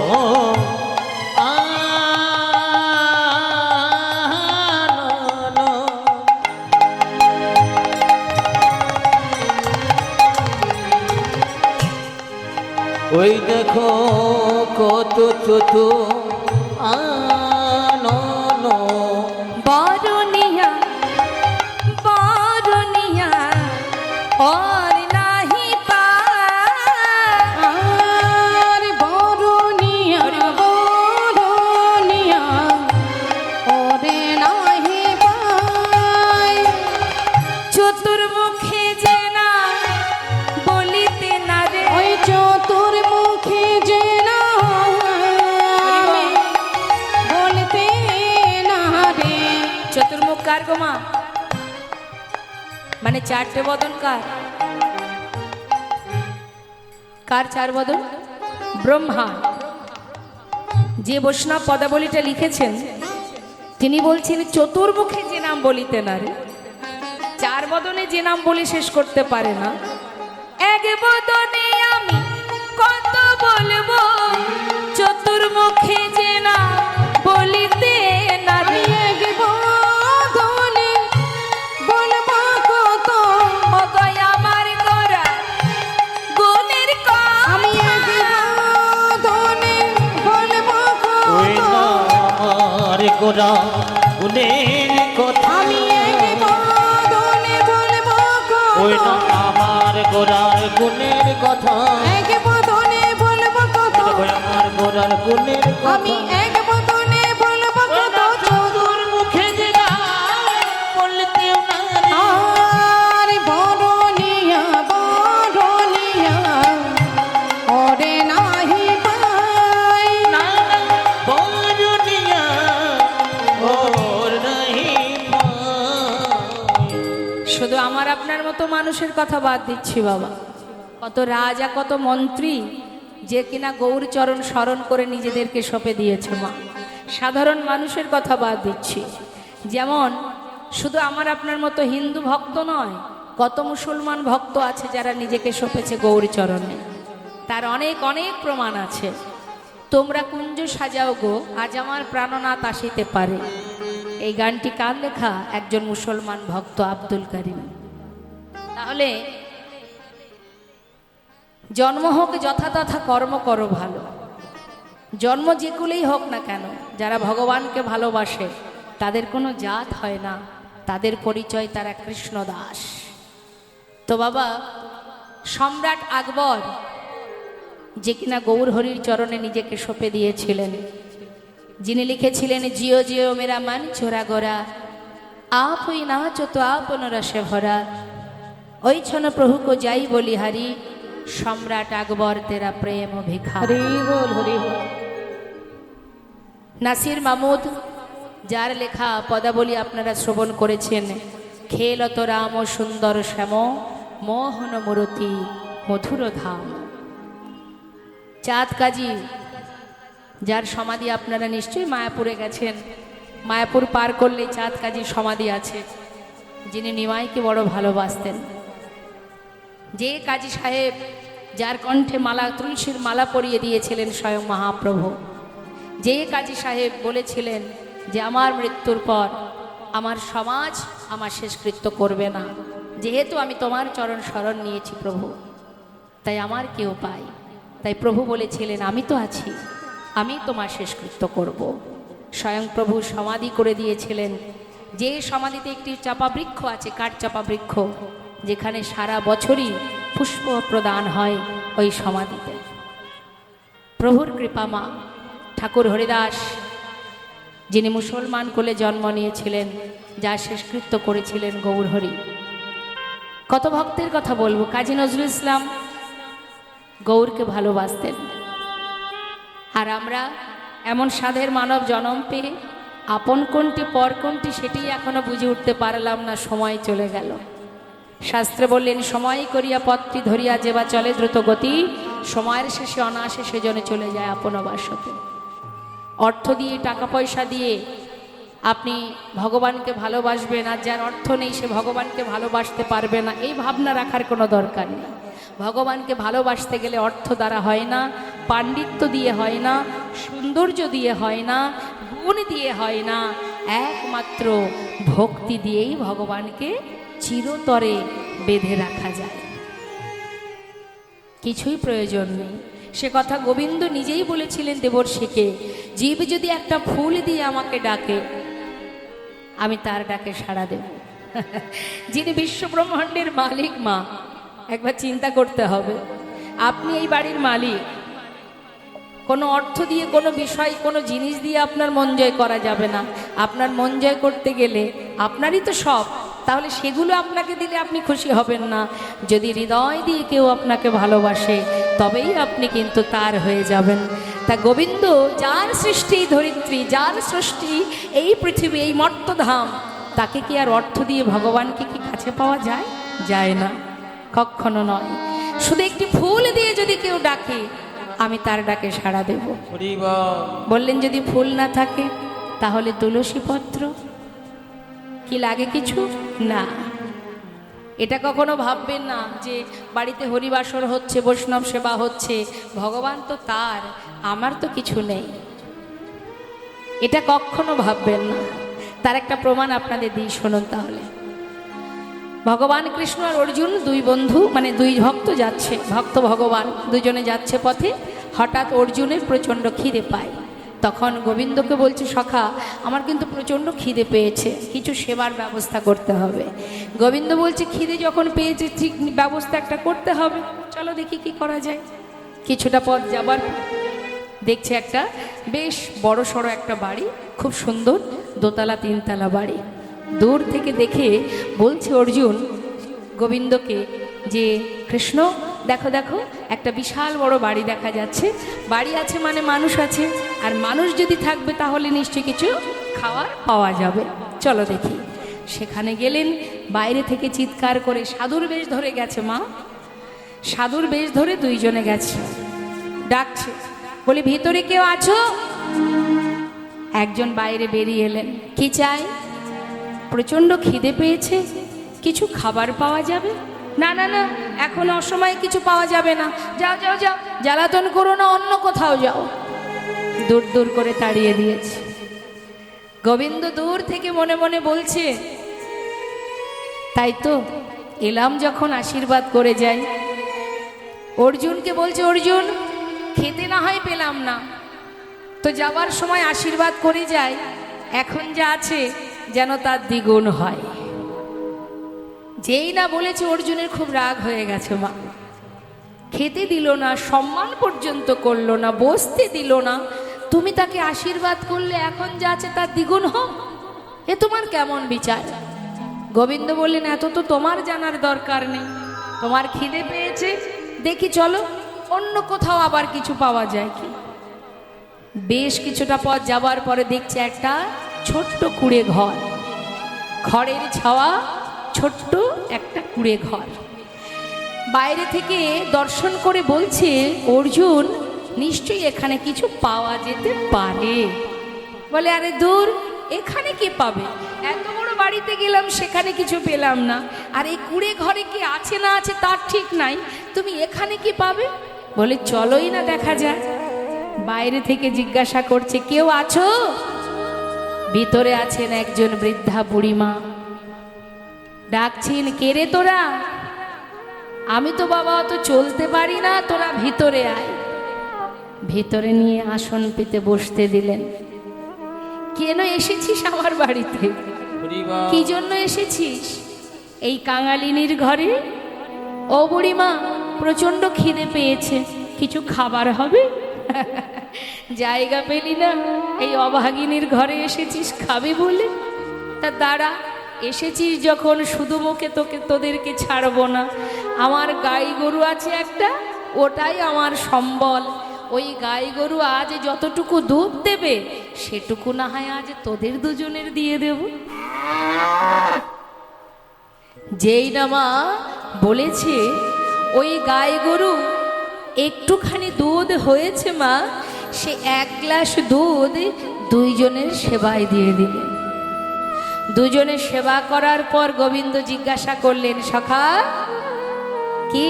ওই দেখো কত চতু আনন বরনিয়া বরনিয়া और नाही पार আর বরনিয়া ওরে নাহি পায় চতুর্মুখে যে না বলিতে না রে ওই চতুর্মুখী যে না আমি বলতে না রে চতুর্মুখ কার গো মা মানে চারটে বদন কার কার চার বদন ব্রহ্মা যে বৈষ্ণব পদাবলীটা লিখেছেন তিনি বলছেন চতুর্মুখে যে নাম বলিতে না রে চার বদনে যে নাম বলে শেষ করতে পারে না এক বদনে আমি কত বলবো চতুর্মুখে যে না বলিতে না আমি রে এক বদনে বলবো কত ওগো আমার গোরা গুণের আমি এক বদনে বলবো ওই কত না আমার গোরা গুণের কথা আমি এক বদনে বলবো ওই না কত আমার গোরার গুণের কথা এক বদনে বলবো কত ওই আমার গোরার গুণের আমি কথা এক বদনে বলবো কত চতুর মুখে যে না বলতেও না রে। আর বরনিয়া ওরে নাহি পায় না না বরনিয়া ওর নাহি পায়। শুধু আমার আপনার মতো মানুষের কথা বাদ দিচ্ছি বাবা কত রাজা কত মন্ত্রী যে কিনা গৌরচরণ স্মরণ করে নিজেদেরকে সঁপে দিয়েছে মা সাধারণ মানুষের কথা বাদ দিচ্ছি যেমন শুধু আমার আপনার মতো হিন্দু ভক্ত নয় কত মুসলমান ভক্ত আছে যারা নিজেকে সঁপেছে গৌরচরণে তার অনেক অনেক প্রমাণ আছে তোমরা কুঞ্জ সাজাও গো আজ আমার প্রাণনাথ আসিতে পারে এই গানটি কার লেখা একজন মুসলমান ভক্ত আব্দুল করিম তাহলে জন্ম হোক যথাতথা কর্ম করো ভালো জন্ম যেগুলোই হোক না কেন যারা ভগবানকে ভালোবাসে তাদের কোনো জাত হয় না তাদের পরিচয় তারা কৃষ্ণদাস তো বাবা সম্রাট আকবর যে কিনা গৌরহরির চরণে নিজেকে সঁপে দিয়েছিলেন যিনি লিখেছিলেন জিও জিও মেরা মান ছোরা গোরা आप हुई नाचो तो आपन रसे भरा ওই ছন প্রভুকে যাই বলি হারি সম্রাট আকবর তেরা প্রেম ভিখারি হরি বল নাসির মাহমুদ যার লেখা পদাবলী আপনারা শ্রবণ করেছেন খেলত রাম সুন্দর শ্যাম মোহন মূরতি মধুর ধাম চাঁদ কাজী যার সমাধি আপনারা নিশ্চয়ই মায়াপুরে গেছেন মায়াপুর পার করলেই চাঁদ কাজীর সমাধি আছে যিনি নিমাইকে বড় ভালোবাসতেন যে কাজী সাহেব যার কণ্ঠে মালা তুলসীর মালা পরিয়ে দিয়েছিলেন স্বয়ং মহাপ্রভু যে কাজী সাহেব বলেছিলেন যে আমার মৃত্যুর পর আমার সমাজ আমার শেষকৃত্য করবে না যেহেতু আমি তোমার চরণ শরণ নিয়েছি প্রভু, তাই আমার কেউ পাই। তাই প্রভু বলেছিলেন আমি তো আছি, আমি তোমার শেষকৃত্য করব। স্বয়ং প্রভু সমাধি করে দিয়েছিলেন, যে সমাধিতে একটি চাপা বৃক্ষ আছে, কাঠ চাপা বৃক্ষ, যেখানে সারা বছরই পুষ্প প্রদান হয় ওই সমাধিতে। প্রভুর কৃপা মা ঠাকুর হরিদাস, যিনি মুসলমান কোলে জন্ম নিয়েছিলেন, যা শেষকৃত্য করেছিলেন গৌরহরি। কত ভক্তের কথা বলবো। কাজী নজরুল ইসলাম গৌরকে ভালোবাসতেন, আর আমরা এমন সাধের মানব জন্ম পেয়ে আপন কোনটি পর কোনটি সেটি এখনো বুঝে উঠতে পারলাম না। সময় চলে গেল। শাস্ত্রে বললেন সময় করিয়া পথটি ধরিয়া যেবা চলে দ্রুত গতি, সময়ের শেষে অনায়াসে সেজনে চলে যায় আপন বাসতে। অর্থ দিয়ে টাকা পয়সা দিয়ে আপনি ভগবানকে ভালোবাসবেন, আর যার অর্থ নেই সে ভগবানকে ভালোবাসতে পারবে না, এই ভাবনা রাখার কোনো দরকার নেই। ভগবানকে ভালোবাসতে গেলে অর্থ দ্বারা হয় না, পাণ্ডিত্য দিয়ে হয় না, সৌন্দর্য দিয়ে হয় না, গুণ দিয়ে হয় না, একমাত্র ভক্তি দিয়েই ভগবানকে চিরতরে বেঁধে রাখা যায়। কিছুই প্রয়োজন নেই। সে কথা গোবিন্দ নিজেই বলেছিলেন দেবর্ষিকে, জীব যদি একটা ফুল দিয়ে আমাকে ডাকে, আমি তার ডাকে সাড়া দেব। যিনি বিশ্ব ব্রহ্মাণ্ডের মালিক মা, একবার চিন্তা করতে হবে। আপনি এই বাড়ির মালিক, কোনো অর্থ দিয়ে, কোনো বিষয়, কোনো জিনিস দিয়ে আপনার মন জয় করা যাবে না। আপনার মন জয় করতে গেলে আপনারই তো সব, তাহলে সেগুলো আপনাকে দিলে আপনি খুশি হবেন না। যদি হৃদয় দিয়ে কেউ আপনাকে ভালোবাসে, তবেই আপনি কিন্তু তার হয়ে যাবেন। তা গোবিন্দ, যার সৃষ্টি ধরিত্রী, যার সৃষ্টি এই পৃথিবী, এই মর্তধাম, তাকে কি আর অর্থ দিয়ে ভগবানকে কি কাছে পাওয়া যায়? যায় না, কখনো নয়। শুধু একটি ফুল দিয়ে যদি কেউ ডাকে, আমি তার ডাকে সাড়া দেব। বললেন যদি ফুল না থাকে তাহলে তুলসী পত্র কি লাগে? কিছু না। এটা কখনো ভাববেন না যে বাড়িতে হরিবাসর হচ্ছে, বৈষ্ণব সেবা হচ্ছে, ভগবান তো তার, আমার তো কিছু নেই, এটা কখনো ভাববেন না। তার একটা প্রমাণ আপনাদের দিই, শুনুন তাহলে। ভগবান কৃষ্ণ আর অর্জুন দুই বন্ধু, মানে দুই ভক্ত যাচ্ছে, ভক্ত ভগবান দুজনে যাচ্ছে পথে। হঠাৎ অর্জুনের প্রচণ্ড খিদে পায়। তখন গোবিন্দকে বলছে, সখা আমার কিন্তু প্রচণ্ড খিদে পেয়েছে, কিছু সেবার ব্যবস্থা করতে হবে। গোবিন্দ বলছে, খিদে যখন পেয়েছে ঠিক ব্যবস্থা একটা করতে হবে, চলো দেখি কি করা যায়। কিছুটা পথ যাবার দেখছে একটা বেশ বড় সড়ো একটা বাড়ি, খুব সুন্দর, দোতলা তিনতলা বাড়ি। দূর থেকে দেখে বলছে অর্জুন গোবিন্দকে যে, কৃষ্ণ দেখো দেখো, একটা বিশাল বড় বাড়ি দেখা যাচ্ছে। বাড়ি আছে মানে মানুষ আছে, আর মানুষ যদি থাকবে তাহলে নিশ্চয়ই কিছু খাওয়ার পাওয়া যাবে, চলো দেখি। সেখানে গেলেন। বাইরে থেকে চিৎকার করে, সাধুর বেশ ধরে গেছে মা, সাধুর বেশ ধরে দুইজনে গেছে, ডাকছে, বলে ভিতরে কেউ আছো? একজন বাইরে বেরিয়ে এলেন। কি চাই? প্রচণ্ড খিদে পেয়েছে, কিছু খাবার পাওয়া যাবে? না না না, এখন অসময়ে কিছু পাওয়া যাবে না, যাও যাও যাও, জ্বালাতন করো না, অন্য কোথাও যাও। দূর দূর করে তাড়িয়ে দিয়েছে। গোবিন্দ দূর থেকে মনে মনে বলছে, তাই তো এলাম যখন আশীর্বাদ করে যাই। অর্জুনকে বলছে, অর্জুন খেতে না হয় পেলাম না, তো যাবার সময় আশীর্বাদ করে যাই, এখন যা আছে যেন তার দ্বিগুণ হয়। যেই না বলেছে অর্জুনের খুব রাগ হয়ে গেছে। মা খেতে দিল না, সম্মান পর্যন্ত করলো না, বসতে দিল না, তুমি তাকে আশীর্বাদ করলে এখন যা আছে তার দ্বিগুণ হোক, এ তোমার কেমন বিচার? গোবিন্দ বললেন, এত তো তোমার জানার দরকার নেই, তোমার খিদে পেয়েছে, দেখি চলো অন্য কোথাও আবার কিছু পাওয়া যায় কি। বেশ কিছুটা পথ যাবার পরে দেখছে একটা ছোট্ট কুঁড়ে ঘর, খড়ের ছাওয়া, ছোট্ট একটা কুঁড়ে ঘর। বাইরে থেকে দর্শন করে বলছে অর্জুন, নিশ্চয়ই এখানে কিছু পাওয়া যেতে পারে। বলে, আরে দূর, এখানে কি পাবে? এত বড় বাড়িতে গেলাম, সেখানে কিছু পেলাম না, আর এই কুঁড়ে ঘরে কি আছে না আছে তার ঠিক নাই, তুমি এখানে কি পাবে? বলে, চলোই না দেখা যায়। বাইরে থেকে জিজ্ঞাসা করছে, কেউ আছো? ভিতরে আছেন একজন বৃদ্ধা বুড়িমা। ডাকছেন, কে রে তোরা? আমি তো বাবা অত চলতে পারি না, তোরা ভিতরে আয়। ভিতরে নিয়ে আসন পেতে বসতে দিলেন। কেন এসেছিস আমার বাড়িতে? কি জন্য এসেছিস? এই কাঙালিনীর ঘরে? ও বুড়িমা, প্রচন্ড খিদে পেয়েছে, কিছু খাবার হবে? জায়গা পেলি না, এই অভাগিনীর ঘরে এসেছিস খাবে বলে? তা দাঁড়া, এসেছিস যখন শুধু মুখে তোদেরকে ছাড়বো না। আমার গাই গরু আছে একটা, ওটাই আমার সম্বল। ওই গাই গরু আজ যতটুকু দুধ দেবে সেটুকু না হয় আজ তোদের দুজনের দিয়ে দেব। যেই না মা বলেছে ওই গাই গরু একটুখানি দুধ হয়েছে মা, সে 1 গ্লাস দুধ দুইজনের সেবায় দিয়ে দিলেন। দুজনে সেবা করার পর গোবিন্দ জিজ্ঞাসা করলেন, সখা কি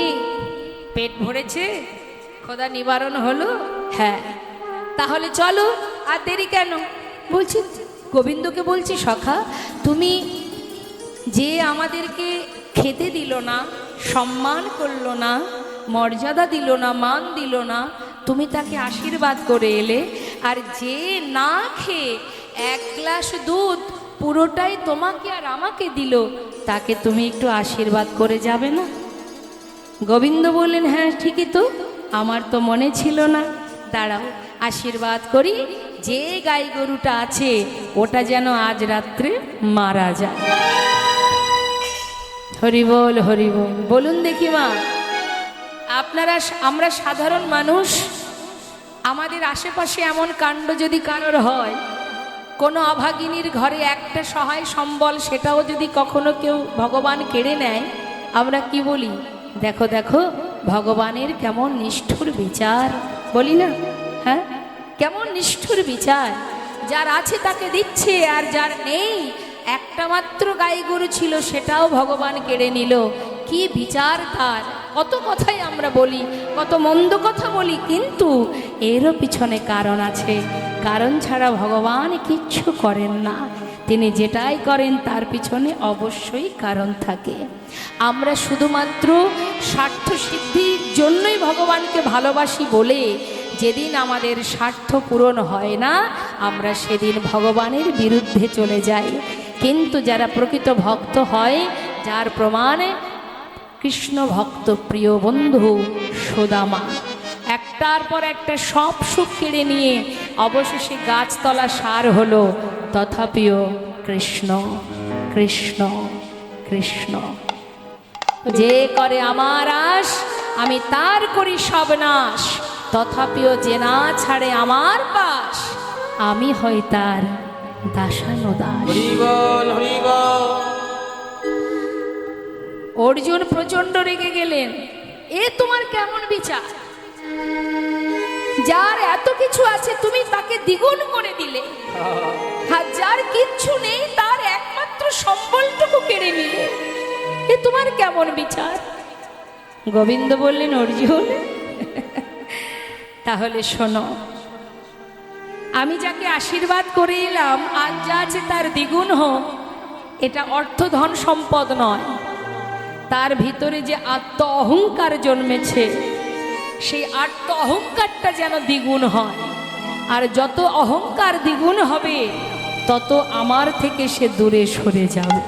পেট ভরেছে? খোদা নিবারণ হলো? হ্যাঁ। তাহলে চলো, আর দেরি কেন? বলছি গোবিন্দকে, বলছি সখা তুমি যে আমাদেরকে খেতে দিল না, সম্মান করলো না, মর্যাদা দিল না, মান দিল না, তুমি তাকে আশীর্বাদ করে এলে, আর যে না খেয়ে 1 গ্লাস দুধ পুরোটাই তোমাকে আর আমাকে দিল, তাকে তুমি একটু আশীর্বাদ করে যাবে না? গোবিন্দ বললেন, হ্যাঁ ঠিকই তো, আমার তো মনে ছিল না, দাঁড়াও আশীর্বাদ করি। যে গাই গরুটা আছে ওটা যেন আজ রাত্রে মারা যায়। হরি বল, হরি বল। বলুন দেখি মা, আমরা সাধারণ মানুষ, আমাদের আশেপাশে এমন কাণ্ড যদি কারোর হয়, কোনো অভাগিনীর ঘরে একটা সহায় সম্বল সেটাও যদি কখনো কেউ ভগবান কেড়ে নেয়, আমরা কি বলি? দেখো দেখো ভগবানের কেমন নিষ্ঠুর বিচার, বলি না? হ্যাঁ, কেমন নিষ্ঠুর বিচার। যার আছে তাকে দিচ্ছে, আর যার নেই, একটা মাত্র গাই গরু ছিল সেটাও ভগবান কেড়ে নিল। কি বিচার তার! কত কথাই আমরা বলি, কত মন্দ কথা বলি, কিন্তু এরও পিছনে কারণ আছে। কারণ ছাড়া ভগবান কিচ্ছু করেন না। তিনি যেটাই করেন তার পিছনে অবশ্যই কারণ থাকে। আমরা শুধুমাত্র স্বার্থ সিদ্ধির জন্যই ভগবানকে ভালোবাসি বলে যেদিন আমাদের স্বার্থ পূরণ হয় না, আমরা সেদিন ভগবানের বিরুদ্ধে চলে যাই। কিন্তু যারা প্রকৃত ভক্ত হয়, যার প্রমাণে কৃষ্ণ ভক্ত প্রিয় বন্ধু সুদামা একটার পর একটা সব সুখ কেড়ে নিয়ে অবশেষে গাছতলা সার হলো, তথাপিও কৃষ্ণ কৃষ্ণ কৃষ্ণ। যে করে আমার আশ, আমি তার করি সব নাশ, তথাপিও যে না ছাড়ে আমার পাশ, আমি হই তার দাসানুদাস। অর্জুন প্রচন্ড রেগে গেলেন, এ তোমার কেমন বিচার? যার এত কিছু আছে তুমি তাকে দ্বিগুণ করে দিলে, আর যার কিচ্ছু নেই তার একমাত্র সম্বলটুকু কেড়ে নিলে, এ তোমার কেমন বিচার? গোবিন্দ বললেন, অর্জুন তাহলে শোনো, আমি যাকে আশীর্বাদ করে এলাম, আজ যা আছে তার দ্বিগুণ হোক, এটা অর্থ ধন সম্পদ নয়। তার ভিতরে যে আত্ম অহংকার জন্মেছে, সেই আত্ম অহংকারটা যেন দ্বিগুণ হয়। আর যত অহংকার দ্বিগুণ হবে, তত আমার থেকে সে দূরে সরে যাবে।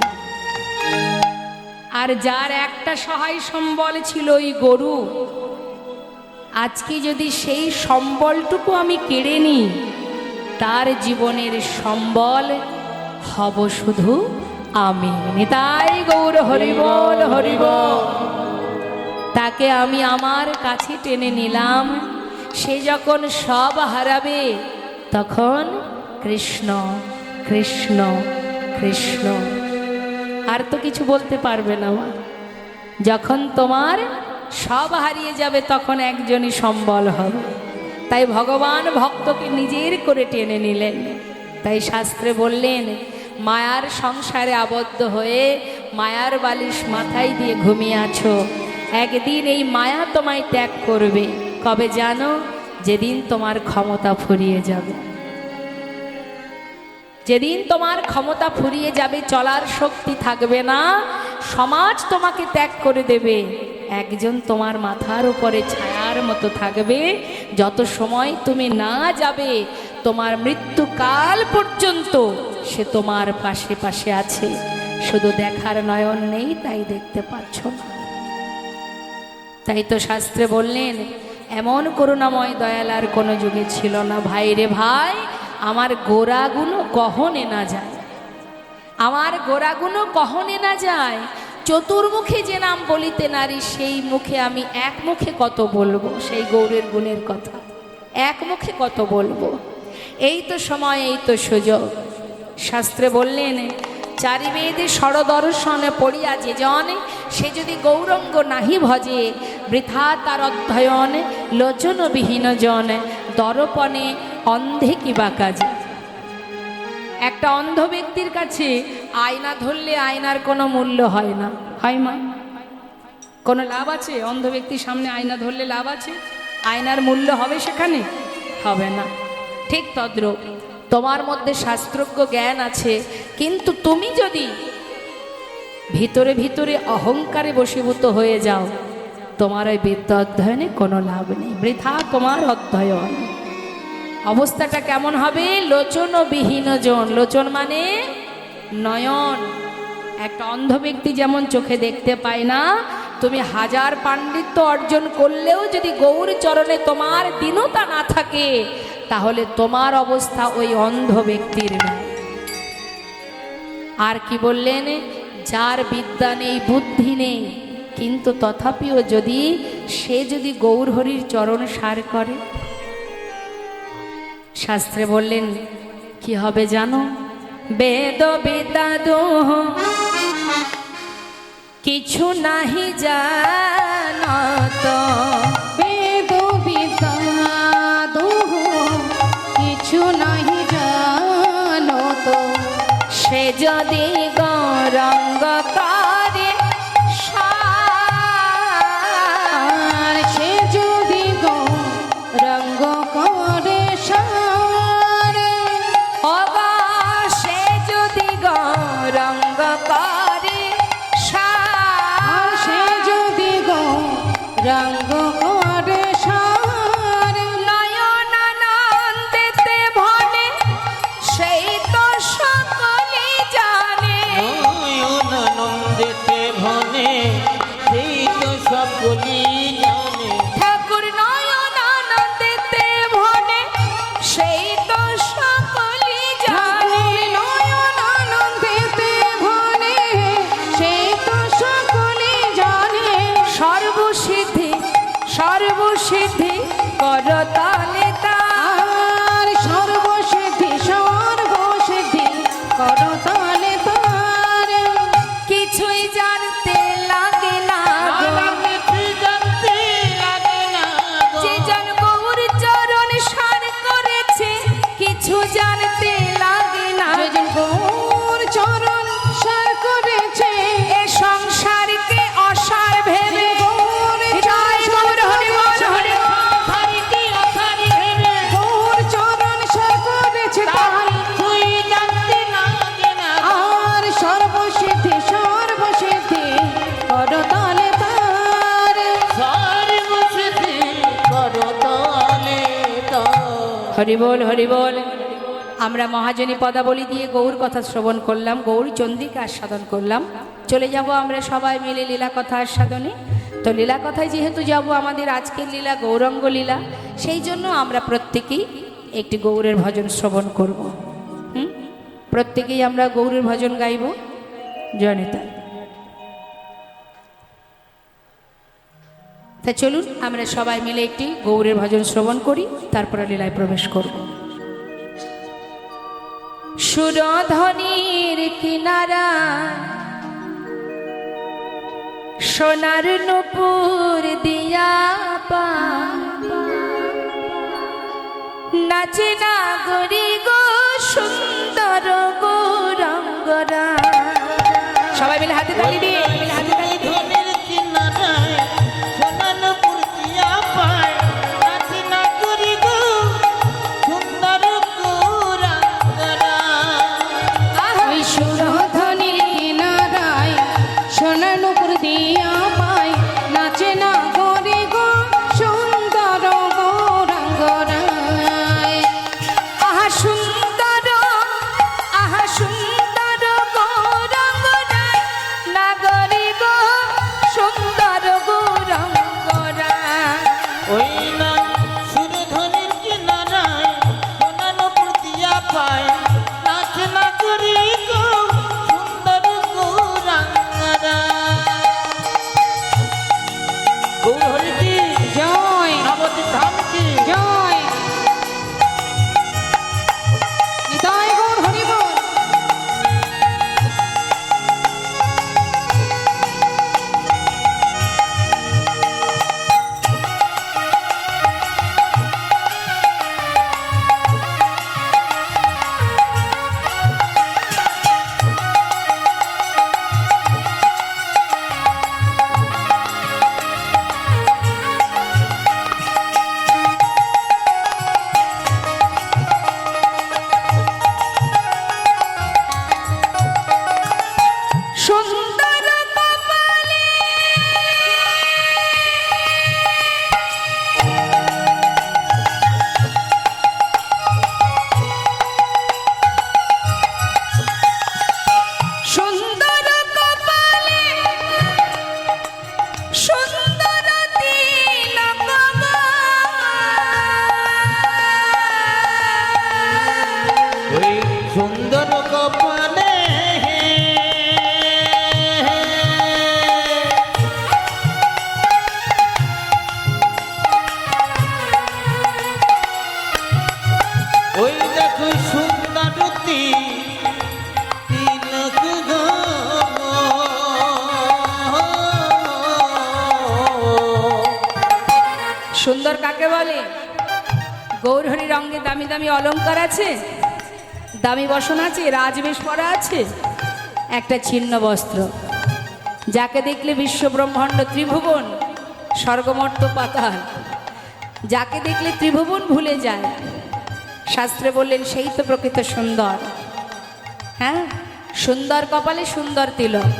আর যার একটা সহায় সম্বল ছিল ওই গরু, আজকে যদি সেই সম্বলটুকু আমি কেড়ে নিই, তার জীবনের সম্বল হব শুধু আমি। নিতাই গৌর হরিবল হরিবল। তাকে আমি আমার কাছে টেনে নিলাম, সে যখন সব হারাবে তখন কৃষ্ণ কৃষ্ণ কৃষ্ণ, আর তো কিছু বলতে পারবে না মা। যখন তোমার সব হারিয়ে যাবে তখন একজনই সম্বল হবে। তাই ভগবান ভক্তকে নিজের করে টেনে নিলেন। তাই শাস্ত্রে বললেন, মায়ার সংসারে আবদ্ধ হয়ে মায়ার বালিশ মাথায় দিয়ে ঘুমিয়ে আছো, একদিন এই মায়া তোমায় ত্যাগ করবে। কবে জানো? যেদিন তোমার ক্ষমতা ফুরিয়ে যাবে। যেদিন তোমার ক্ষমতা ফুরিয়ে যাবে, চলার শক্তি থাকবে না, সমাজ তোমাকে ত্যাগ করে দেবে, একজন তোমার মাথার উপরে ছায়ার মতো থাকবে, যত সময় তুমি না যাবে তোমার মৃত্যুকাল পর্যন্ত সে তোমার পাশে পাশে আছে, শুধু দেখার নয়ন নেই তাই দেখতে পাচ্ছ না। তাই তো শাস্ত্রে বললেন, এমন করুণাময় দয়াল আর কোনো যুগে ছিল না। ভাই রে ভাই, আমার গোড়াগুলো কহনে না যায়, আমার গোড়াগুলো কহনে না যায়। চতুর্মুখে যে নাম বলিতে নারী, সেই মুখে আমি এক মুখে কত বলবো সেই গৌরের গুণের কথা, এক মুখে কত বলবো। এই তো সময়, এই তো সুযোগ। শাস্ত্রে বললেন, চারিবেদে ষড়দর্শনে পড়িয়া যে জন, সে যদি গৌরঙ্গ নাহি ভজে, বৃথা তার অধ্যয়ন, লোচনবিহীন জন, দর্পণে অন্ধে কিবা কাজে। একটা অন্ধ ব্যক্তির কাছে আয়না ধরলে আয়নার কোনো মূল্য হয় না, হয় মা? কোনো লাভ আছে? অন্ধ ব্যক্তির সামনে আয়না ধরলে লাভ আছে? আয়নার মূল্য হবে সেখানে? হবে না। ঠিক তদ্রূপ তোমার মধ্যে শাস্ত্রজ্ঞ জ্ঞান আছে, কিন্তু তুমি যদি ভিতরে ভিতরে অহংকারে বশীভূত হয়ে যাও, তোমার ওই বিদ্যা অধ্যয়নে কোনো লাভ নেই, বৃথা তোমার অধ্যয়ন। অবস্থাটা কেমন হবে? লোচনবিহীন জন, লোচন মানে নয়ন। একটা অন্ধ ব্যক্তি যেমন চোখে দেখতে পায় না, তুমি হাজার পাণ্ডিত্য অর্জন করলেও যদি গৌর চরণে তোমার দীনতা না থাকে, তাহলে তোমার অবস্থা ওই অন্ধ ব্যক্তির নয়। আর কি বললেন? যার বিদ্যা নেই, বুদ্ধি নেই, কিন্তু তথাপিও যদি সে যদি গৌর হরির চরণ সার করে, শাস্ত্রে বললেন কি হবে জানো? বেদ বিদ্যা দোহ কিছু নাহি জানত, বেদ বিদ্যা দোহ কিছু নাহি জানত, সে যদি গৌরঙ্গ করে আর সে যদি গৌরঙ্গ করে সার, অবা সে যদি গৌরঙ্গ করে আর সে যদি গৌরঙ্গ করে সার, নয়নানন্দেতে ভনে সেই তো সকলে জানে। নয়নানন্দেতে ভনে সেই তো সকলি জানে। ঠাকুর নয়নানন্দেতে ভনে সেই তো সকলে জানে। নয়নানন্দেতে ভনে সেই তো সকলে জানে, সর্বসিদ্ধি সর্বসিদ্ধি করতালে তার, আর সর্বসিদ্ধি সর্বসিদ্ধি করতালে তার, কিছুই জানতে লাগে না গো। কিছু জানতে লাগে না গো। যে জন গৌর চরণ সার করেছে, কিছু জানতে লাগে না। যেজন গৌর চরণ সার করেছে, এ সংসারকে অসার ভেবে, গৌর জয় গৌর হরি বল হরি বল। অসারিকে অসারি ভেবে গৌর চরণ সার করেছে তার, তুই জানতে লাগে না গো। আর সর্বসিদ্ধি সর্বসিদ্ধি করতালে তার, সর্বসিদ্ধি করতালে তার। হরি বল হরি বল। আমরা মহাজনী পদাবলী দিয়ে গৌর কথা শ্রবণ করলাম, গৌর চন্দ্রিকা আস্বাদন করলাম। চলে যাব আমরা সবাই মিলে লীলা কথা আস্বাদনে। তো লীলা কথায় যেহেতু যাব, আমাদের আজকের লীলা গৌরাঙ্গ লীলা, সেই জন্য আমরা প্রত্যেকেই একটি গৌরের ভজন শ্রবণ করব। প্রত্যেকেই আমরা গৌরের ভজন গাইব। জয়নিতা। তা চলুন আমরা সবাই মিলে একটি গৌরের ভজন শ্রবণ করি, তারপরে লীলায় প্রবেশ করব। সুরধ্বনির কিনারা সোনার নূপুর দিয়া পা, নাচে নাগরি গো সুন্দর গৌরাঙ্গরা। সবাই মিলে হাতে তালি দিয়ে, মিলে হাতে তালি দিয়ে। ধনের কিনারায় সোনানপুর দিয়া পায়, নাচি না করি গো সুন্দর গৌরাঙ্গরা। ওই সুরধ্বনির কিনারায় সুন্দর কাকে বলে? গৌরহরির অঙ্গে দামি দামি অলংকার আছে, দামি বসন আছে, রাজবেশ পরা আছে, একটা ছিন্ন বস্ত্র, যাকে দেখলে বিশ্ব ব্রহ্মাণ্ড ত্রিভুবন স্বর্গমর্ত পাতাল, যাকে দেখলে ত্রিভুবন ভুলে যায়। শাস্ত্রে বললেন সেই তো প্রকৃত সুন্দর। হ্যাঁ, সুন্দর কপালে সুন্দর তিলক।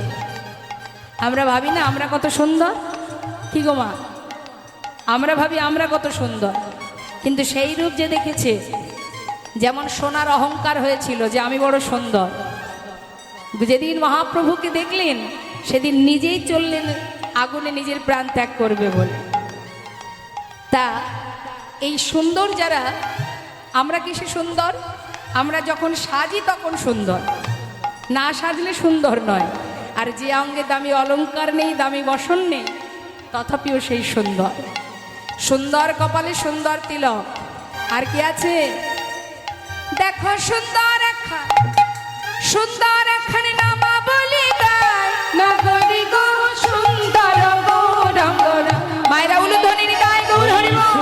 আমরা ভাবি না আমরা কত সুন্দর, কি গো মা? আমরা ভাবি আমরা কত সুন্দর, কিন্তু সেই রূপ যে দেখেছে, যেমন সোনার অহংকার হয়েছিল যে আমি বড় সুন্দর, যেদিন মহাপ্রভুকে দেখলেন সেদিন নিজেই চললেন আগুনে নিজের প্রাণ ত্যাগ করবে বলে। তা এই সুন্দর যারা, আমরা কিসে সুন্দর? আমরা যখন সাজি তখন সুন্দর, না সাজলে সুন্দর নয়। আর যে অঙ্গে দামি অলংকার নেই, দামি বসন নেই, তথাপিও সেই সুন্দর। সুন্দর কপালে সুন্দর তিলক। আর কি আছে? দেখো সুন্দর সুন্দর এখানে নামা বলি গায়, নগরী গো সুন্দর গৌরঙ্গর। মায়েরা উলুধ্বনি গায় গৌর হরি বল।